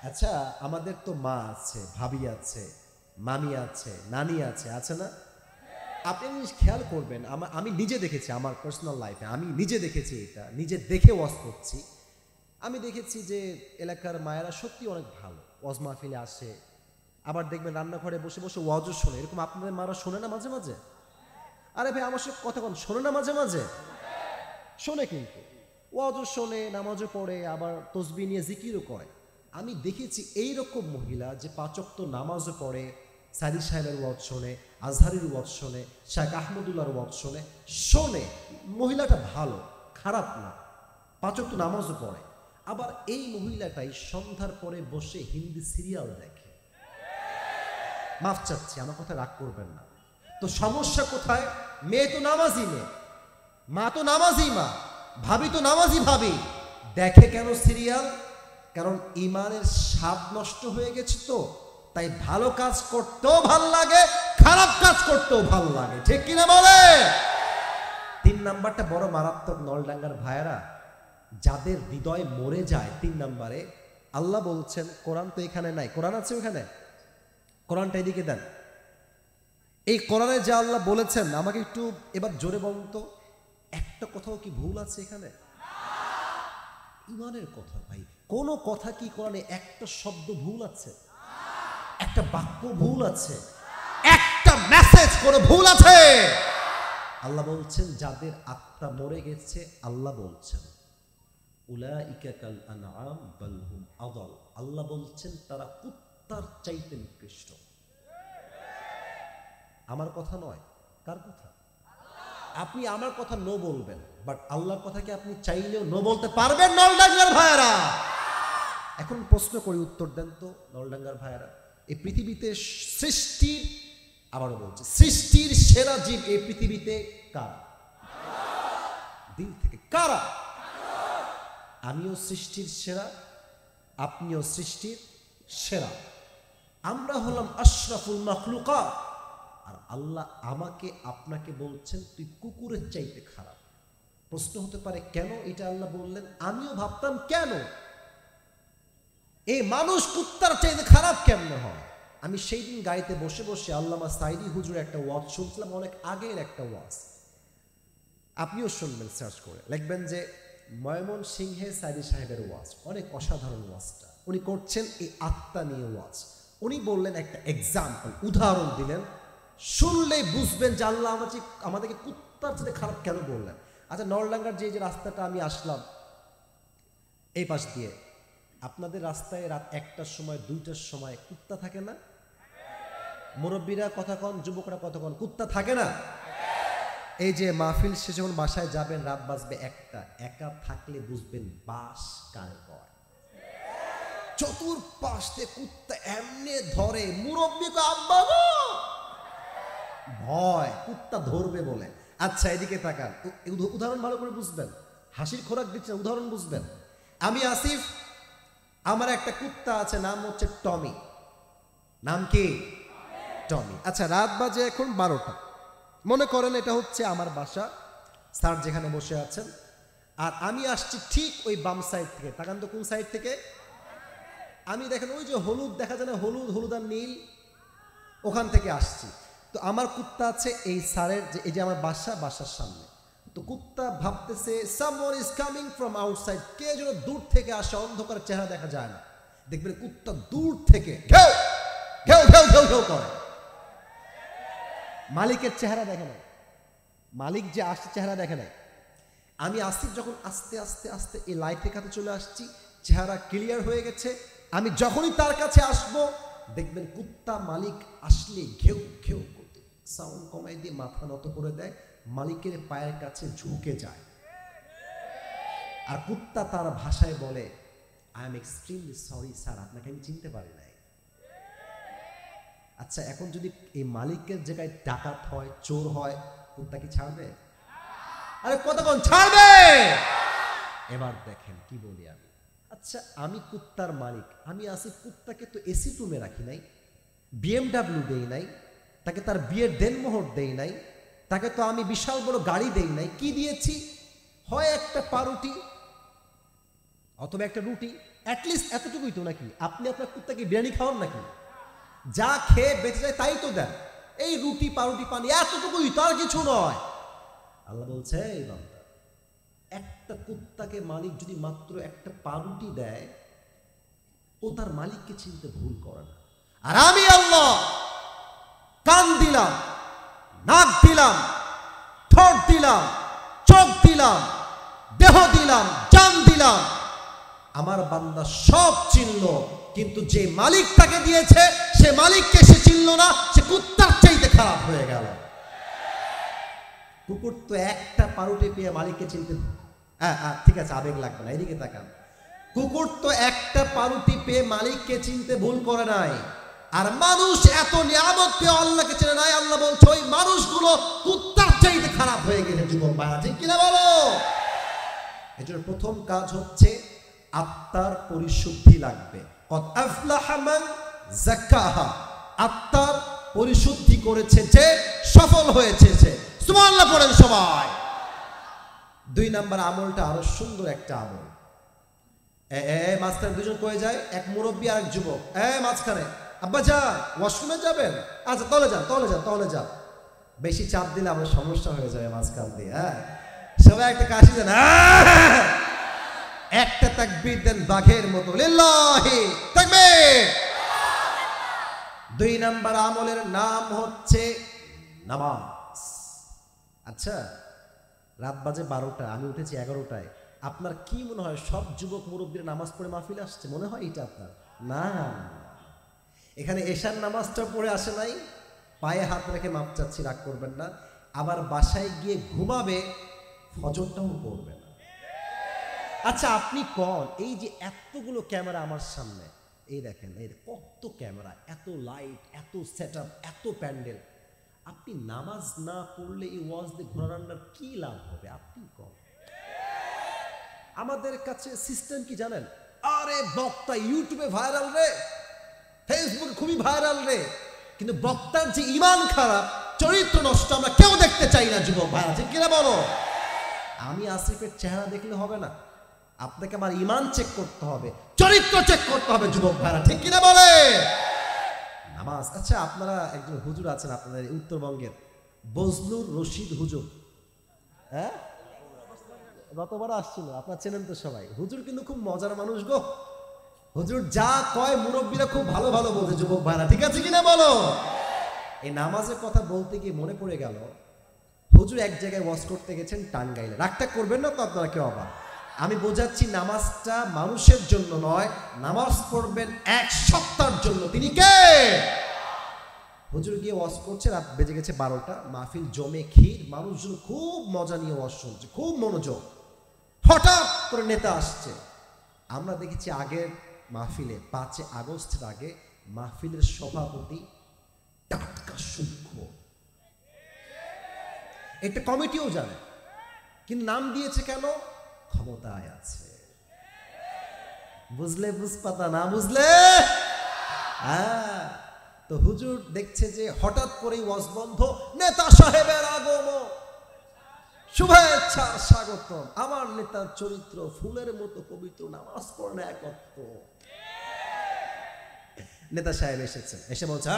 [SPEAKER 1] আচ্ছা, আমাদের তো মা আছে, ভাবি আছে, মামি আছে, নানি আছে, আছে না? আপনি জিনিস খেয়াল করবেন, আমি নিজে দেখেছি, আমার পার্সোনাল লাইফে আমি নিজে দেখেছি, এটা নিজে দেখে ওয়াজ করছি। আমি দেখেছি যে এলাকার মায়েরা সত্যি অনেক ভালো, ওয়াজ মাহফিলে আসে, আবার দেখবেন রান্নাঘরে বসে বসে ওয়াজও শোনে। এরকম আপনাদের মারা শোনে না মাঝে মাঝে? আরে ভাই, আমার সাথে কথা শোনে না মাঝে মাঝে? শোনে, কিন্তু ওয়াজও শোনে, নামাজও পড়ে, আবার তসবিহ নিয়ে জিকিরও করে। আমি দেখেছি এইরকম মহিলা যে ৫ ওয়াক্ত নামাজও পড়ে, সাইদি সাহেবের ওয়াজ শোনে, আজহারির ওয়াজ শোনে, শেখ আহমদুল্লাহর ওয়াজ শোনে। মহিলাটা ভালো, খারাপ না, ৫ ওয়াক্ত নামাজও পড়ে। আবার এই মহিলাটাই সন্ধ্যার পরে বসে হিন্দি সিরিয়াল দেখে। মাফ চাচ্ছি, আমার কথা রাগ করবেন না। তো সমস্যা কোথায়? মেয়ে তো নামাজি মেয়ে, মা তো নামাজি মা, ভাবি তো নামাজি ভাবি, দেখে কেন সিরিয়াল? কারণ ঈমানের স্বাদ নষ্ট হয়ে গেছে, তো তাই ভালো কাজ করতেও ভাল লাগে, খারাপ কাজ করতেও ভাল লাগে, ঠিক কিনা বলে? ৩ নাম্বারটা বড় মারাত্মক নলডাঙ্গার ভাইয়েরা, যাদের হৃদয় মরে যায়। ৩ নাম্বারে আল্লাহ বলছেন, কোরআন তো এখানে নাই, কোরআন আছে ওখানে, কোরআনটা এদিকে দেন। এই কোরআনে যে আল্লাহ বলেছেন, আমাকে একটু এবার জোরে বলুন তো, একটা কথাও কি ভুল আছে এখানে? ঈমানের কথা ভাই, কোন কথা কি কোরআনে একটা শব্দ ভুল আছে? একটা বাক্য ভুল আছে? একটা মেসেজ কোনো ভুল আছে? আল্লাহ বলছেন, যাদের আত্মা মরে গেছে, আল্লাহ বলছেন উলাইকা কাল আনআম বাল হুম আযাল, আল্লাহ বলছেন তারা কুত্তার চাইতে নিকৃষ্ট। আমার কথা নয়, কার কথা? আপনি আমার কথা নো বলবেন, বাট আল্লাহর কথাকে আপনি চাইলেও নো বলতে পারবেন নলডাঙ্গার ভাইয়েরা? এখন প্রশ্ন করি, উত্তর দেন তো নলডাঙ্গার ভাইয়েরা। এই পৃথিবীতে সৃষ্টির, আবারও বলছি, সৃষ্টির সেরা জীব এই পৃথিবীতে কারা? দিল থেকে কারা? আমিও সৃষ্টির সেরা, আপনিও সৃষ্টির সেরা, আমরা হলাম আশরাফুল মাখলুকাত। আর আল্লাহ আমাকে আপনাকে বলছেন তুই কুকুরের চাইতে খারাপ। প্রশ্ন হতে পারে কেন এটা আল্লাহ বললেন? আমিও ভাবতাম কেন এই মানুষ কুত্তার চাইতে খারাপ কেমনে হয়। আমি সেই দিন গাড়িতে বসে বসে আল্লামা সাইদি হুজুরের একটা ওয়াজ শুনছিলাম, অনেক আগের একটা ওয়াজ, আপনিও শুনবেন, সার্চ করে লিখবেন যে ময়মনসিংহে সাইদি সাহেবের ওয়াজ, অনেক অসাধারণ ওয়াজটা উনি করছেন এই আত্মা নিয়ে ওয়াজ। উনি বললেন একটা এক্সাম্পল, উদাহরণ দিলেন, শুনলেই বুঝবেন যে আল্লাহ আমাদেরকে কুত্তার সাথে খারাপ কেন বললেন। আচ্ছা, নলডাঙ্গার যে রাস্তাটা আমি আসলাম এই পাশ দিয়ে, আপনাদের রাস্তায় রাত 1টার সময় 2টার সময় কুত্তা থাকে না? মুরব্বীরা কথা কন, যুবকরা কথা কন, কুত্তা থাকে না? এই যে মাহফিল শেষে যখন বাসায় যাবেন, রাত বাজবে 1টা, একা থাকলে বুঝবেন বাস কারে কয়। চতুর্পাশে কুত্তা এমনি ধরে, মুরব্বীকে আব্বা গো ভয়, কুত্তা ধরবে বলে। আচ্ছা, এদিকে তাকান, উদাহরণ ভালো করে বুঝবেন, হাসির খোরাক দিচ্ছে, উদাহরণ বুঝবেন। আমি আসিফ, আমার একটা কুত্তা আছে, নাম হচ্ছে টমি। নাম কি? টমি। আচ্ছা, রাত বাজে এখন 12টা, মনে করেন এটা হচ্ছে আমার বাসা, স্যার যেখানে বসে আছেন, আর আমি আসছি ঠিক ওই বাম সাইড থেকে। তাকান তো কোন সাইড থেকে? আমি দেখেন ওই যে হলুদ দেখা যায় না, হলুদ হলুদ আর নীল, ওখান থেকে আসছি। তো আমার কুত্তা আছে এই স্যারের যে, এই যে আমার বাসার সামনে। তো কুত্তা ভাবতেছে someone is coming from outside, কে যেন দূর থেকে আসে, অন্ধকার চেহারা দেখা যায় না। দেখবেন কুত্তা দূর থেকে ঘেউ ঘেউ ঘেউ ঘেউ ঘেউ করে।
[SPEAKER 2] মালিকের চেহারা দেখে নাই, মালিক যে আসছে চেহারা দেখে নাই।
[SPEAKER 1] আমি আসিফ যখন আস্তে আস্তে আস্তে এই লাইটের কাছে চলে আসছি, চেহারা ক্লিয়ার হয়ে গেছে। আমি যখনই তার কাছে আসব, দেখবেন কুত্তা মালিক আসলে ঘেউ ঘেউ করতে সাউন্ড কমাই দিয়ে মাথা নত করে দেয়, মালিকের পায়ের কাছে ঝুঁকে যায়। আর কুত্তা তার ভাষায় বলে, I am extremely sorry sir, আপনাকে আমি চিনতে পারি নাই। আচ্ছা, এখন যদি এই মালিকের জায়গায় ডাকাত হয়, চোর হয়, কুত্তা কি ছাড়বে? আরে কতক্ষণ ছাড়বে? এবার দেখেন কি বলি আমি। আচ্ছা, আমি কুত্তার মালিক, আমি আসি কুত্তাকে তো এসি রুমে রাখি নাই, বিএমডাব্লিউ দেই নাই, তাকে তার বিয়ের দেনমোহর দেই নাই, তাকে তো আমি বিশাল বড় গাড়ি দেই নাই। কি দিয়েছি? হয় একটা পাউরুটি অথবা একটা রুটি, অ্যাটলিস্ট এতটুকুই তো নাকি? আপনি আপনার কুত্তাকে বিরিয়ানি খাওয়ান নাকি? যা খেয়ে বেঁচে যায় তাই তো দেন, এই রুটি পাউরুটি পানি এতটুকুই তো, আর কিছু নয়। আল্লাহ বলছে, এই বান্দা, একটা কুত্তাকে মালিক যদি মাত্র একটা পাউরুটি দেয়, ও তার মালিককে চিনতে ভুল করে না। আর আমি আল্লাহ কান দিলাম, নাক দিলাম, ঠোঁট দিলাম, চোখ দিলাম, দেহ দিলাম, জান দিলাম, আমার বান্দা সব চিনল, কিন্তু যে মালিক তাকে দিয়েছে সে মালিককে সে চিনল না, সে কুত্তার চাইতে খারাপ হয়ে গেল। কুকুর তো একটা পাউরুটি পেয়ে মালিককে চিনতে, ঠিক আছে আবেগ লাগবে না, এদিকে তাকান। কুকুর তো একটা পাউরুটি পেয়ে মালিককে চিনতে ভুল করে নাই। আর মানুষ এত নিয়ামত পেয়ে আল্লাহকে চেনে নাই। আল্লাহ বলছে ওই মানুষগুলো কুত্তার চাইতে খারাপ হয়ে গেছে। যুবক ভাইরা, ঠিক কিনা বলো? এটার প্রথম কাজ হচ্ছে আত্মার পরিশুদ্ধি লাগবে। কদ আফলাহা মান যাক্কাহা, আত্মার পরিশুদ্ধি করেছে যে, সফল হয়েছে যে। সুবহানাল্লাহ পড়েন সবাই। 2 নাম্বার আমলটা আরো সুন্দর একটা আমল। মাঝখানে দুজন কয়ে যায়, এক মুরব্বী আর এক যুবক। মাঝখানে, আব্বা যান ওয়াশরুমে যাবেন? আচ্ছা তলে যান, তলে যান, তলে যান। বেশি চাপ দিলে আমার সমস্যা হয়ে যাবে মাঝখান দিয়ে। সবাই একটা কাশি দেন, একটা তাকবীর দেন বাঘের মতো, লিল্লাহি তাকবীর। 2 নাম্বার আমলের নাম হচ্ছে নামাজ। আচ্ছা, রাত বাজে 12টা, আমি উঠেছি 11টায়। আপনার কি মনে হয় সব যুবক মুরব্বীরা নামাজ পড়ে মাহফিলে আসছে? মনে হয় এটা আপনার? না, এখানে এশার নামাজটা পড়ে আসে নাই। পায়ে হাত রেখে মাপ চাচ্ছি, রাগ করবেন না। আবার বাসায় গিয়ে ঘুমাবে, ফজরটাও পড়বে না। আচ্ছা আপনি কোন, এই যে এতগুলো ক্যামেরা আমার সামনে, এই দেখেন, এই কত ক্যামেরা, এত লাইট, এত সেটআপ, এত প্যান্ডেল, আপনি নামাজ না পড়লে এই ওয়াজ দিয়ে ঘোড়া রান্নার কি লাভ হবে? আপনি কোন। আমাদের কাছে সিস্টেম কি জানেন? আরে বক্তা ইউটিউবে ভাইরাল রে, ফেসবুকে খুবই ভাইরাল রে, কিন্তু বক্তার যে ঈমান খারাপ, চরিত্র নষ্ট, আমরা কেউ দেখতে চাই না। যুবক ভাইরা, ঠিক কিনা বলো? আমি আসিফের চেহারা দেখলে হবে না, আপনাকে আমার ঈমান চেক করতে হবে, চরিত্র চেক করতে হবে। যুবক ভাইরা, ঠিক কিনা বলে? নামাজ। আচ্ছা, আপনারা একজন হুজুর আছেন আপনাদের উত্তরবঙ্গের, বজলুর রশিদ হুজুর। গতবার আসছিল, আপনার চেনেন তো সবাই। হুজুর কিন্তু খুব মজার মানুষ গো। হুজুর যা কয় মুরব্বীরা খুব ভালো ভালো বলছে। যুবক ভাইরা, ঠিক আছে কিনা বলো? এই নামাজের কথা বলতে গিয়ে মনে পড়ে গেল, হুজুর এক জায়গায় ওয়াজ করতে গেছেন টাঙ্গাইলে। রাগটা করবেন না তো আপনারা কেউ আবার। আমি বোঝাচ্ছি, নামাজটা মানুষের জন্য নয়, নামাজ পড়বেন 1 সপ্তাহের জন্য। তিনি কে? হুজুর গিয়ে ওয়াজ করছে, রাত বেজে গেছে 12টা, মাহফিল জমে ক্ষীর, মানুষজন খুব মজা নিয়ে ওয়াজ শুনছে, খুব মনোযোগ। হঠাৎ করে নেতা আসছে। আমরা দেখেছি আগের মাহফিলে 5 আগস্টের আগে মাহফিলের সভাপতি টাটকা সূক্ষ্ম, একটা কমিটিও জানে, কিন্তু নাম দিয়েছে কেন? ক্ষমতায় আছে। বুঝলে বুঝপাতা, না বুঝলে? তো হুজুর দেখছে যে হঠাৎ করেই ওয়াজ বন্ধ, নেতা সাহেবের আগমন, শুভেচ্ছা স্বাগতম। আমার নেতার চরিত্র ফুলের মতো পবিত্র, নামাজ পড়ে না একত্র। নেতা সাহেব এসেছেন, এসে বলছে,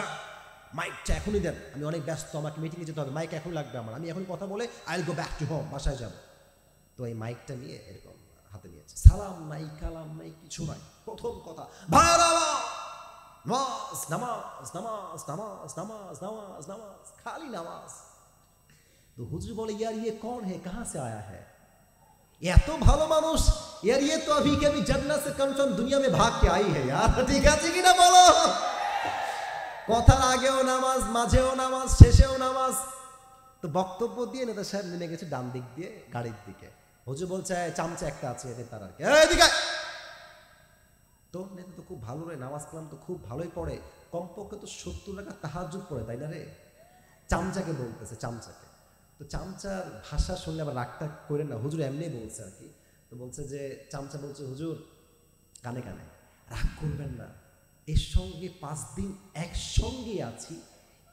[SPEAKER 1] মাইকটা এখনই দেন, আমি অনেক ব্যস্ত, আমাকে মিটিংয়ে যেতে হবে, মাইক এখন লাগবে আমার, আমি এখন কথা বলে I will go back to home, বাসায় যাব। তো এই মাইকটা নিয়ে এরকম হাতে নিয়েছে, সালাম নাই, কালাম নাই, কিছু নাই। প্রথম কথা, ভাইরা নামাজ নামাজ নামাজ নামাজ নামাজ নামাজ নামাজ খালি নামাজ। তো হুজুর বলে ইয়ার ইয়ে কौन है कहां से आया है, এত ভালো মানুষ, यार ये तो अभी कभी जन्नत से कंफर्म दुनिया में भाग के आई है यार। ঠিক আছে কিনা বলো? কথার আগেও নামাজ, মাঝেও নামাজ, শেষেও নামাজ। তো বক্তব্য দিয়ে নেতা সাহেব নেমে গেছে ডান দিক দিয়ে গাড়ির দিকে। হুজুর বলছে চামচা একটা আছে এদের তার আর কি, এদিকে তোর নেতা তো খুব ভালো রে, নামাজ কালাম তো খুব ভালোই পড়ে, কমপক্ষে তো 70 টাকা তাহাজ্জুদ পড়ে তাই না রে। চামচাকে বলতেছে, চামচাকে। তো চামচার ভাষা শুনলে আবার রাগটা করে না, হুজুর এমনি বলছে আর কি। তো বলছে যে চামচা বলছে হুজুর কানে কানে রাগ করবেন না, এর সঙ্গে 5 দিন একসঙ্গে আছি,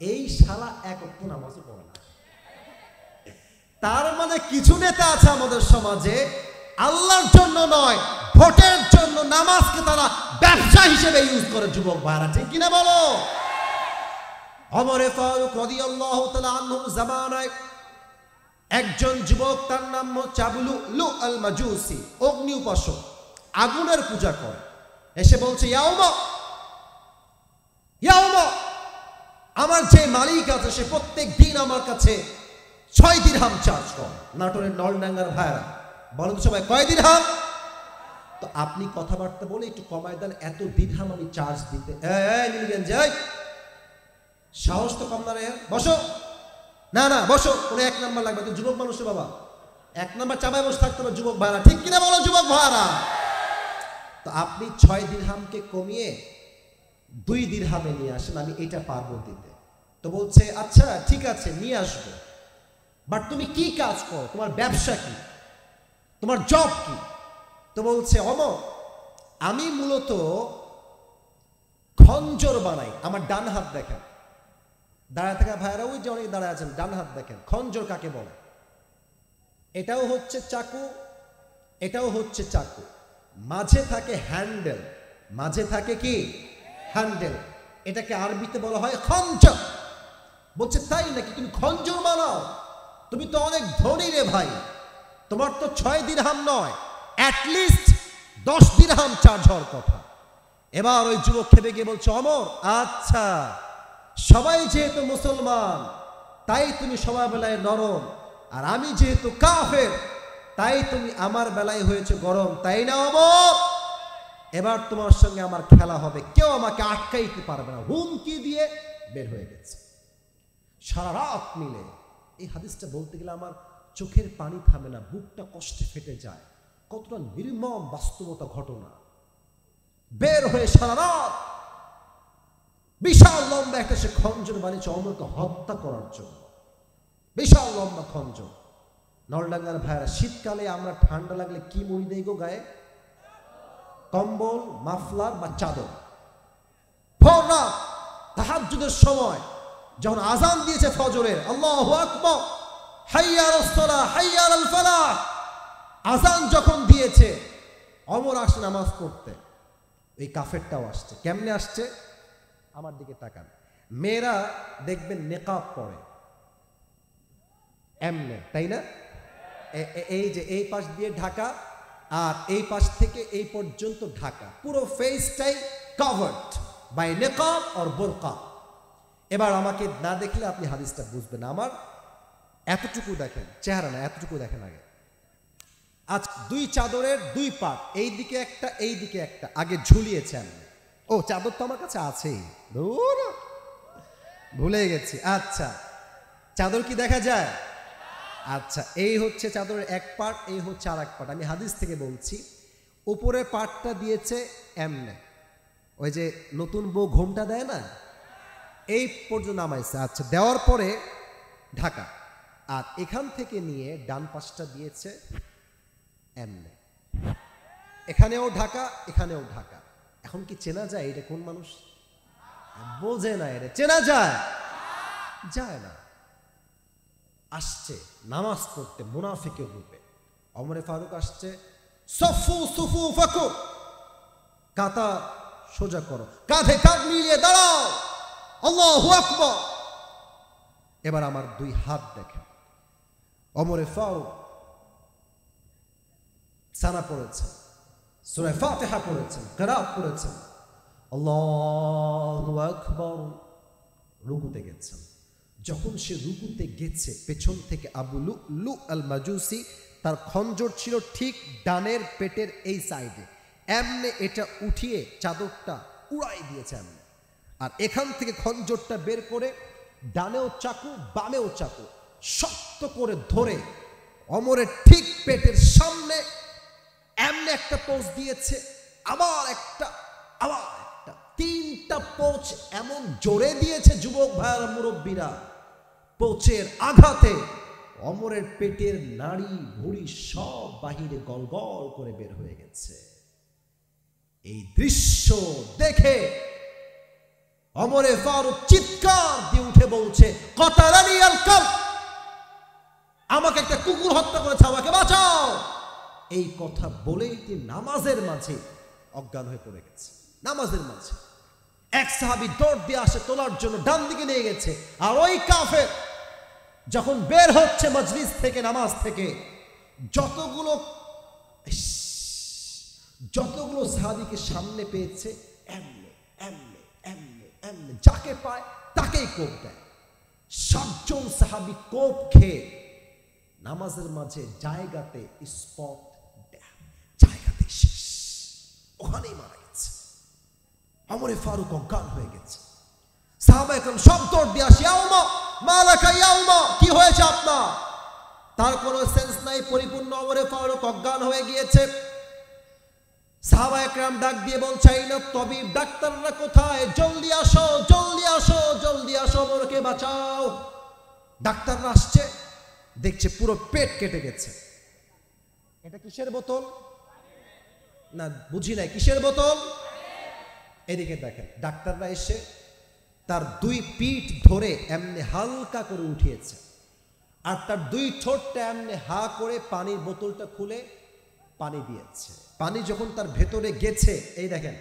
[SPEAKER 1] এই শালা এক ওয়াক্ত নামাজও পড়ে না। তার মানে কিছু নেতা আছে আমাদের সমাজে আল্লাহর জন্য নয় ভোটের জন্য নামাজকে তারা ব্যবসা হিসেবে ইউজ করে। যুবক ভাইরা ঠিক কিনা বলো? ওমর ফারুক রাদিয়াল্লাহু তাআলা আনহু জামানায় একজন যুবক, তার নাম হচ্ছে আবু লুলু আল মাজুসি, অগ্নি উপাসক, আগুনের পূজা করে। এসে বলছে ইয়া ওমর, ইয়া ওমর, আমার যে মালিক আছে সে প্রত্যেক দিন আমার কাছে 6 দিরহাম চার্জ করে। নাটোরের নলডাঙ্গার ভাইরা বলেন সবাই কয় দিরহাম? তো আপনি কথাবার্তা বলে একটু কমায় দেন, এত দিরহাম আমি চার্জ দিতে। এই নীলগঞ্জ যাই, সাহস তো কম না রে, বসো। না না বসো, কোনো 1 নাম্বার লাগবে, তো যুবক মানুষ বাবা, 1 নাম্বার চাপায় বসে থাকতে হবে যুবক ভাইরা, ঠিক কিনা বলো যুবক ভাইরা? তো আপনি 6 দিরহামকে কমিয়ে 2 দিরহামে নিয়ে আসেন, আমি এটা পারবো দিতে। তো বলছে আচ্ছা ঠিক আছে নিয়ে আসবো, বাট তুমি কি কাজ করো, তোমার ব্যবসা কি, তোমার জব কি? তো বলছে ওমর আমি মূলত খঞ্জর বানাই। আমার ডান হাত দেখেন, দাঁড়ায় থাকা ভাইরা ওই যে অনেক দাঁড়ায় আছেন, ডান হাত দেখেন। খঞ্জর কাকে বলে? এটাও হচ্ছে চাকু, এটাও হচ্ছে চাকু, মাঝে থাকে হ্যান্ডেল, মাঝে থাকে কি হ্যান্ডেল, এটাকে আরবিতে বলা হয় খঞ্জর। বলছে তাই নাকি, তুমি খঞ্জর বানাও? তুমি তো অনেক ধনী রে ভাই, তোমার তো 6 দিরহাম নয়, অ্যাটলিস্ট 10 দিরহাম চার্জ হওয়ার কথা। এবার ওই যুবক খেপে গিয়ে বলছে ওমর আচ্ছা সবাই যেহেতু মুসলমান তাই তুমি সবার বেলায় নরম, আর আমি যেহেতু কাফের তাই তুমি আমার বেলায় হয়েছে গরম, তাই না ওমর? এবার তোমার সঙ্গে আমার খেলা হবে, কেউ আমাকে আটকাইতে পারবে না। হুমকি দিয়ে বের হয়ে গেছে। সারা রাত মিলে এই হাদিসটা বলতে গেলে আমার চোখের পানি থামে না, বুকটা কষ্টে ফেটে যায়। কতটা নির্মম বাস্তবতা ঘটনা। বের হয়ে সারা রাত বিশাল লম্বা একটা সে খঞ্জর বানিয়েছে ওমরকে হত্যা করার জন্য, বিশাল লম্বা খঞ্জর। নলডাঙ্গার ভাইরা শীতকালে আমরা ঠান্ডা লাগলে কি মুড়ি দেই গো গায়ে? কম্বল, মাফলার বা চাদর। ভোর রাত তাহাজ্জুদের সময় যখন আজান দিয়েছে ফজরের, আল্লাহু আকবার, হাইয়া আলাস সালাহ, হাইয়া আলাল ফালাহ, আজান যখন দিয়েছে ওমর আসে নামাজ পড়তে। এই কাফেরটাও আসছে। কেমনে আসছে? আমার দিকে তাকান, মেয়েরা দেখবেন নেকাব পরে এমনে, তাই না? এই যে এই পাশ দিয়ে ঢাকা আর এই পাশ থেকে এই পর্যন্ত ঢাকা, পুরো ফেসটাই কভার্ড বাই নেকাব আর বোরকা। এবার আমাকে না দেখলে আপনি হাদিসটা বুঝবেন। আমার এতটুকু দেখেন, চেহারা না, এতটুকু দেখেন আগে। আজ 2 চাদরের 2 পাট, এই দিকে একটা এই দিকে একটা, আগে ঝুলিয়েছে আমি। ও চাদর তো আমার কাছে আছেই, ভুলে গেছি। আচ্ছা চাদর কি দেখা যায়? আচ্ছা এই হচ্ছে চাদরের এক পাট, এই হচ্ছে আর এক পাট। আমি হাদিস থেকে বলছি, উপরের পাটটা দিয়েছে এমনে, ওই যে নতুন বউ ঘোমটা দেয় না, এই পর্যন্ত নামাইছে। আচ্ছা দেওয়ার পরে ঢাকা, আর এখান থেকে নিয়ে ডান পাশটা দিয়েছে এমনে, এখানেও ঢাকা এখানেও ঢাকা। এখন কি চেনা যায় এটা কোন মানুষ? বোঝে না, এটা চেনা যায়? যায় না। আসছে নামাজ পড়তে মুনাফিকের রূপে। ওমর ফারুক আসছে, সফু সুফু ফাকু, কাতা সোজা করো, কাঁধে কাঁধ মিলিয়ে দাঁড়াও, আল্লাহু আকবার। এবার আমার 2 হাত দেখেন। ওমর ফারুক সানা পড়েছেন, সূরা ফাতিহা পড়েছেন, কিরাত পড়েছেন, আল্লাহু আকবার, রুকুতে গেছেন। যখন সে রুকুতে গেছে, পেছন থেকে আবু লুলু আল মাজুসি, তার খঞ্জর ছিল ঠিক ডানের পেটের এই সাইডে, এমনে এটা উঠিয়ে চাদরটা উড়াই দিয়েছে এমনে। আর এখান থেকে খঞ্জরটা বের করে ডানেও চাকু বামেও চাকু শক্ত করে ধরে ওমরের ঠিক পেটের সামনে এমনে একটা পোঁচ দিয়েছে, আবার একটা, তিনটা পোঁচ এমন জোরে দিয়েছে যুবক ভাইয়েরা, মুরব্বীরা। পোঁচের আঘাতে ওমরের পেটের নাড়ি ভুঁড়ি সব বাহিরে গলগল করে বের হয়ে গেছে। এই দৃশ্য দেখে ওমরে ফারুক চিৎকার দিয়ে উঠে বলছে, কতালানি আল কালব, আমাকে একটা কুকুর হত্যা করেছে, আমাকে বাঁচাও। এই কথা বলেই তিনি নামাজের মাঝে অজ্ঞান হয়ে পড়ে গেছে। নামাজের মাঝে এক সাহাবী দৌড় দিয়ে আসে তোলার জন্য, ডান দিকে নিয়ে গেছে। আর ওই কাফের যখন বের হচ্ছে মজলিস থেকে, নামাজ থেকে, যতগুলো সাহাবীকে সামনে পেয়েছে এমনে এমনে এমনে এমনে যাকে পায় তাকেই কোপ দেয়। 7 জন সাহাবী কোপ খেয়ে নামাজের মাঝে জায়গাতে স্পট, জায়গাতে শেষ, ওখানেই মারা গেছে। ওমরে ফারুক অজ্ঞান হয়ে গেছে। সাহাবা একরাম সব দৌড় দিয়ে আসে, ইয়া উমর মালাকা ইয়া উমর, কি হয়েছে আপনার? তার কোনো সেন্স নাই, পরিপূর্ণ ওমরে ফারুক অজ্ঞান হয়ে গিয়েছে। সাহাবা একরাম ডাক দিয়ে বলছে, আইনা তবিব, ডাক্তাররা কোথায়? জলদি আসো, জলদি আসো, জলদি আসো, ওমরকে বাঁচাও। ডাক্তাররা আসছে, দেখছে পুরো পেট কেটে গেছে। এটা কিসের বোতল? না বুঝি নাই, কিসের বোতল? এদিকে দেখেন, ডাক্তাররা এসে তার 2 পিঠ ধরে এমনি হালকা করে উঠিয়েছে, আর তার 2 ঠোঁটটা এমনি হা করে পানির বোতলটা খুলে পানি দিয়েছে। পানি যখন তার ভেতরে গেছে, এই দেখেন,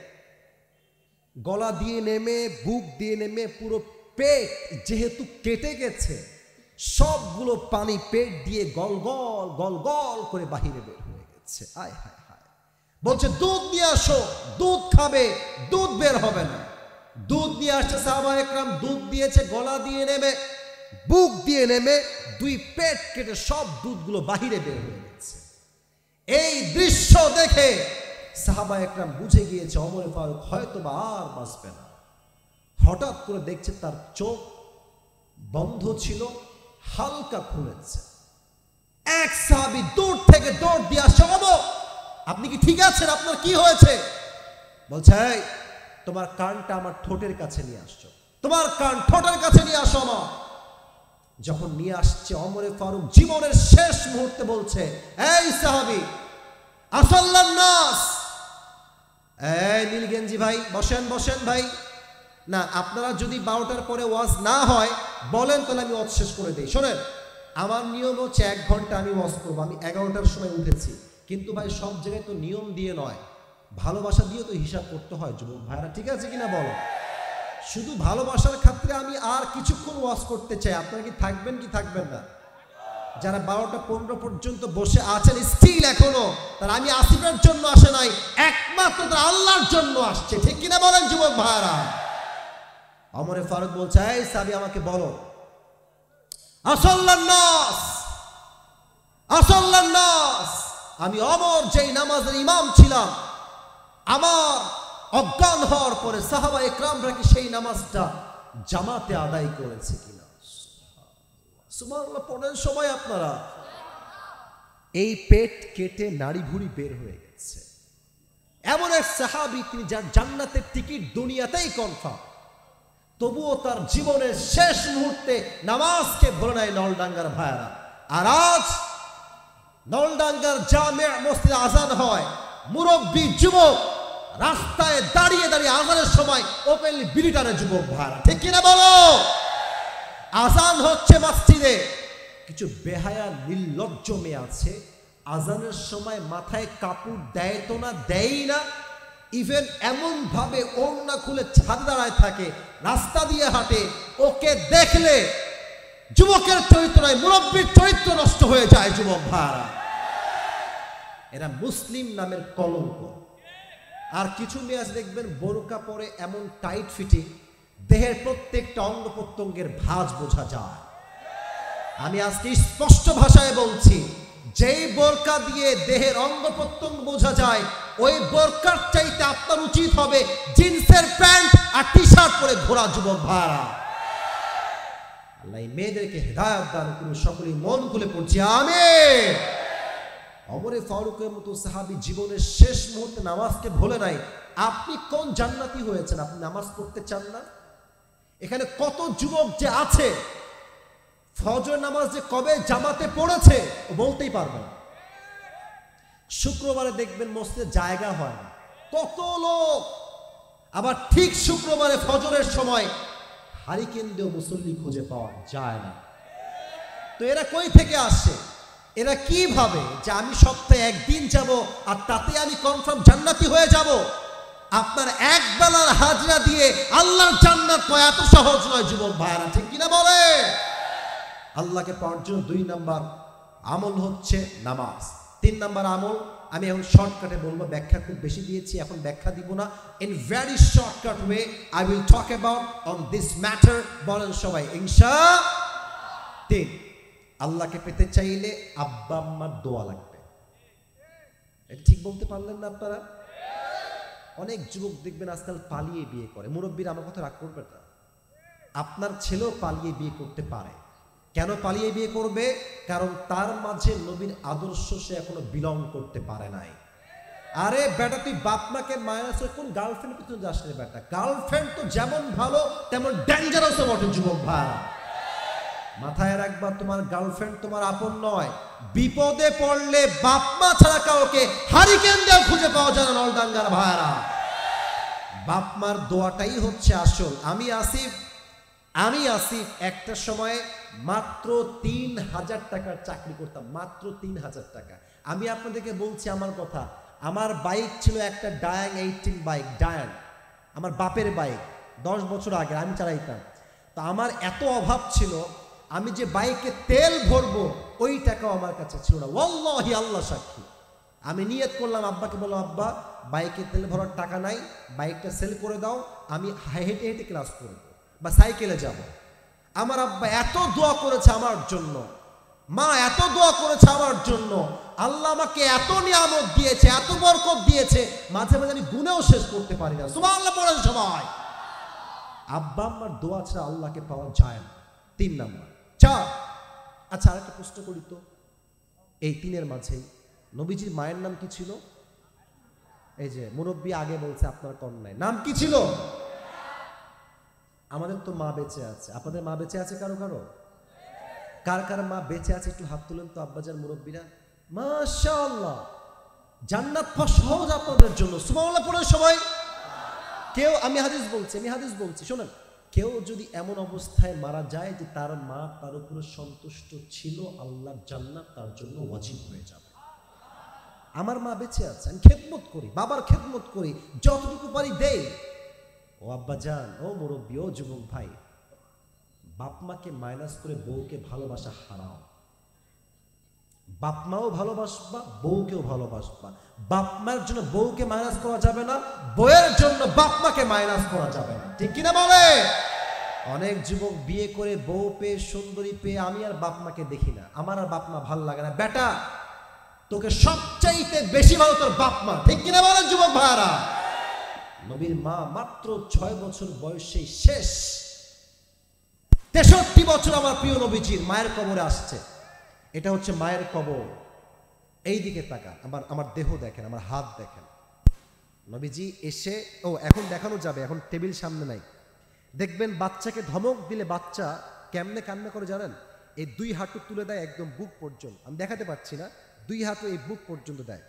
[SPEAKER 1] গলা দিয়ে নেমে, বুক দিয়ে নেমে, পুরো পেট যেহেতু কেটে গেছে, সবগুলো পানি পেট দিয়ে গলগল গলগল করে বাহিরে বের হয়ে গেছে। আয় হায় হায়। বলছে দুধ নিয়ে আসো, দুধ খাবে, দুধ বের হবে না। দুধ নিয়ে আসছে, সাহাবা একরাম দুধ দিয়েছে, গলা দিয়ে নেমে, বুক দিয়ে নেমে, 2 পেট কেটে সব দুধগুলো বাহিরে বের হয়ে গেছে। এই দৃশ্য দেখে সাহাবা একরাম বুঝে গিয়েছে ওমরে ফারুক হয়তো বা আর বাঁচবে না। হঠাৎ করে দেখছে তার চোখ বন্ধ ছিল, হালকা খুলেছে। এক সাহাবী দূর থেকে দৌড় দিয়ে আসছে, ওমর আপনি কি ঠিক আছেন? আপনার কি হয়েছে? বলছে, এই তোমার কানটা আমার ঠোঁটের কাছে নিয়ে আসছো, তোমার কান ঠোঁটের কাছে নিয়ে আসো আমার। যখন নিয়ে আসছে, ওমরে ফারুক জীবনের শেষ মুহূর্তে বলছে, এই সাহাবী, আসাল্লান নাস, এই নীলগেঞ্জি ভাই বসেন, বসেন ভাই। না, আপনারা যদি 12টার পরে ওয়াজ না হয় বলেন, তাহলে আমি ওয়াজ শেষ করে দিই। শোনেন, আমার নিয়ম হচ্ছে 1 ঘন্টা আমি ওয়াজ করবো। আমি 11টার সময় উঠেছি, কিন্তু ভাই সব জায়গায় তো নিয়ম দিয়ে নয়, ভালোবাসা দিয়ে তো হিসাব করতে হয় যুবক ভাইরা, ঠিক আছে কিনা বলো? শুধু ভালোবাসার খাতিরে আমি আর কিছুক্ষণ ওয়াজ করতে চাই। আপনারা কি থাকবেন কি থাকবেন না? যারা 12টা 15 পর্যন্ত বসে আছেন স্টিল এখনো, তারা আমি আসিফের জন্য আসে নাই, একমাত্র তারা আল্লাহর জন্য আসছে, ঠিক কিনা বলেন যুবক ভাইরা? ওমরে ফারুক বলছে, এই সাহাবী আমাকে বলো, আসাল্লান নাস, আসাল্লান নাস, আমি ওমর যেই নামাজের ইমাম ছিলাম, আমার অজ্ঞান হওয়ার পরে সাহাবা একরামরা কি সেই নামাজটা জামাতে আদায় করেছে কিনা? সুবহানাল্লাহ পড়েন সময় আপনারা। এই পেট কেটে নাড়ি ভুঁড়ি বের হয়ে গেছে। এমন এক সাহাবী, তিনি যার জান্নাতের টিকিট দুনিয়াতেই কনফার্ম, তবুও তার জীবনের শেষ মুহূর্তে নামাজকে ভুলে নাই নলডাঙ্গার ভাইরা। আর আজ নলডাঙ্গার জামে মসজিদে আজান হয়, মুরব্বী যুবক রাস্তায় দাঁড়িয়ে দাঁড়িয়ে আজানের সময় ওপেনলি বিড়ি টানে যুবক ভাইরা, ঠিক কিনা বলো? আজান হচ্ছে মসজিদে, কিছু বেহায়া নির্লজ্জ মেয়ে আছে, আজানের সময় মাথায় কাপড় দেয় তো না, দেয় না, ইভেন এমন ভাবে ওড়না খুলে ছাদ দাঁড়ায় থাকে, রাস্তা দিয়ে হাঁটে। ওকে দেখলে যুবকের চরিত্র নয়, মুরব্বীর চরিত্র নষ্ট হয়ে যায় যুবক ভাইরা। এরা মুসলিম নামের কলঙ্ক। আর কিছু মেয়ে আছে দেখবেন বোরকা পরে এমন টাইট ফিটিং, দেহের প্রত্যেকটা অঙ্গ প্রত্যঙ্গের ভাঁজ বোঝা যায়। আমি আজকে স্পষ্ট ভাষায় বলছি, যেই বোরকা দিয়ে দেহের অঙ্গ প্রত্যঙ্গ বোঝা যায়, ওই বোরকার চাইতে আপনার উচিত হবে জিন্সের প্যান্ট আর টি শার্ট পরে ঘোরা যুবক ভাড়া। আল্লাহ এই মেয়েদেরকে হেদায়েত দান করুন, সকলেই মন খুলে পড়ছি আমিন। ওমরে ফারুকের মতো সাহাবী জীবনের শেষ মুহূর্তে নামাজকে ভুলে নাই। আপনি কোন জান্নাতি হয়েছেন, আপনি নামাজ পড়তে চান না? এখানে কত যুবক যে আছে ফজর নামাজ যে কবে জামাতে পড়েছে ও বলতেই পারবে না। শুক্রবারে দেখবেন মসজিদে জায়গা হয় না, কত লোক। আবার ঠিক শুক্রবারে ফজরের সময় হারিকেন দিয়ে মুসল্লি খুঁজে পাওয়া যায় না। তো এরা কই থেকে আসে? এরা কি ভাবে যে আমি সপ্তাহে একদিন যাব আর তাতে আমি কনফার্ম জান্নাতি হয়ে যাব? আপনার এক বেলার হাজরা দিয়ে আল্লাহর জান্নাত পাওয়া এত সহজ নয় যুবক ভাইরা, ঠিক কিনা বলে? আল্লাহকে পাওয়ার জন্য 2 নাম্বার আমল হচ্ছে নামাজ। 3 নাম্বার আমল আমি এখন শর্টকাটে বলবো, ব্যাখ্যা খুব বেশি দিয়েছি, এখন ব্যাখ্যা দিব না। In very shortcut way I will talk about on this matter. বলেন সবাই ইনশাআল্লাহ। 3, আল্লাহকে পেতে চাইলে আব্বা আম্মার দোয়া লাগবে। এটা ঠিক বলতে পারলেন না আপনারা? অনেক যুবক দেখবেন আজকাল পালিয়ে বিয়ে করে। মুরব্বীরা আমার কথা রাগ করবে না, আপনার ছেলেও পালিয়ে বিয়ে করতে পারে। কেন পালিয়ে বিয়ে করবে? কারণ তার মাঝে নবীর আদর্শ সে এখনো বিলং করতে পারে নাই। আরে বেটা, তুই বাপ মাকে মাইনাস করে কোন গার্লফ্রেন্ড পিছনে যাস রে বেটা? গার্লফ্রেন্ড তো যেমন ভালো তেমন ডেঞ্জারাসও বটে যুবক ভাই। মাথায় রাখবা, তোমার গার্লফ্রেন্ড তোমার আপন নয়। বিপদে পড়লে বাপ মা ছাড়া কাউকে হারিকেন দিয়ে খুঁজে পাওয়া যায় না নলডাঙ্গার ভাইরা। বাপ মার দোয়াটাই হচ্ছে আসল। আমি আসিফ একটা সময়ে মাত্র 3000 টাকার চাকরি করতাম, মাত্র 3000 টাকা। আমি আপনাদেরকে বলছি আমার কথা, আমার বাইক ছিল একটা ডায়াং 18 বাইক, ডায়াং, আমার বাপের বাইক, 10 বছর আগে আমি চালাইতাম। তো আমার এত অভাব ছিল, আমি যে বাইকে তেল ভরবো ওই টাকাও আমার কাছে ছিল না। ওয়াল্লাহি, আল্লাহ সাক্ষী। আমি নিয়ত করলাম, আব্বাকে বললাম, আব্বা বাইকে তেল ভরার টাকা নাই, বাইকটা সেল করে দাও, আমি হেঁটে হেঁটে ক্লাস করব বা সাইকেলে যাব। আমার আব্বা এত দোয়া করেছে আমার জন্য, মা এত দোয়া করেছে আমার জন্য, আল্লাহ আমাকে এত নিয়ামত দিয়েছে, এত বরকত দিয়েছে, মাঝে মাঝে আমি গুনেও শেষ করতে পারি না। সুবহানাল্লাহ পড়েন সবাই। আব্বা আম্মার দোয়া ছাড়া আল্লাহকে পাওয়া যায় না। 3 নাম্বার। 4, আচ্ছা আরেকটা প্রশ্ন করি তো, এই 3-এর মাঝে নবীজির মায়ের নাম কি ছিল? এই যে মুরব্বী আগে বলছে আপনার কন্যায় নাম কি ছিল? আমাদের তো মা বেঁচে আছে, আপনাদের মা বেঁচে আছে কারো কারো? কার কার মা বেঁচে আছে একটু হাত তুলেন তো আব্বাজান মুরব্বীরা। মাশাআল্লাহ, জান্নাত পাওয়া সহজ আপনাদের জন্য। সুবহানাল্লাহ পড়েন সবাই। কেউ, আমি হাদিস বলছি শোনেন, কেউ যদি এমন অবস্থায় মারা যায় যে তার মা তার উপরে সন্তুষ্ট ছিল, আল্লাহর জান্নাত তার জন্য ওয়াজিব হয়ে যাবে। আমার মা বেঁচে আছে, আমি খেদমত করি, বাবার খেদমত করি, যতটুকু পারি দেই। ও আব্বাজান, ও মুরব্বী, ও যুবক ভাই, বাপ মাকে মাইনাস করে বউকে ভালোবাসা হারাম। বাপ মাও ভালোবাসবা, বউকেও ভালোবাসবা। বাপ মার জন্য বউকে মাইনাস করা যাবে না, বউয়ের জন্য বাপ মাকে মাইনাস করা যাবে না, ঠিক কিনা বলে? অনেক যুবক বিয়ে করে বউ পেয়ে, সুন্দরী পেয়ে, আমি আর বাপ মাকে দেখি না, আমার আর বাপ মা ভাল লাগে না। বেটা, তোকে সবচাইতে বেশি ভালো তোর বাপ মা, ঠিক কিনা বলেন যুবক ভাইরা? নবীর মা মাত্র 6 বছর বয়সেই শেষ। 63 বছর আমার প্রিয় নবীজির মায়ের কবরে আসছে। এটা হচ্ছে মায়ের কবর। এই দিকে তাকান, আমার দেহ দেখেন, আমার হাত দেখেন। নবীজি এসে, এখন দেখানো যাবে, এখন টেবিল সামনে নাই। দেখবেন বাচ্চাকে ধমক দিলে বাচ্চা কেমনে কান্না করে জানেন? এই 2 হাঁটু তুলে দেয় একদম বুক পর্যন্ত, আমি দেখাতে পারছি না, 2 হাঁটু এই বুক পর্যন্ত দেয়।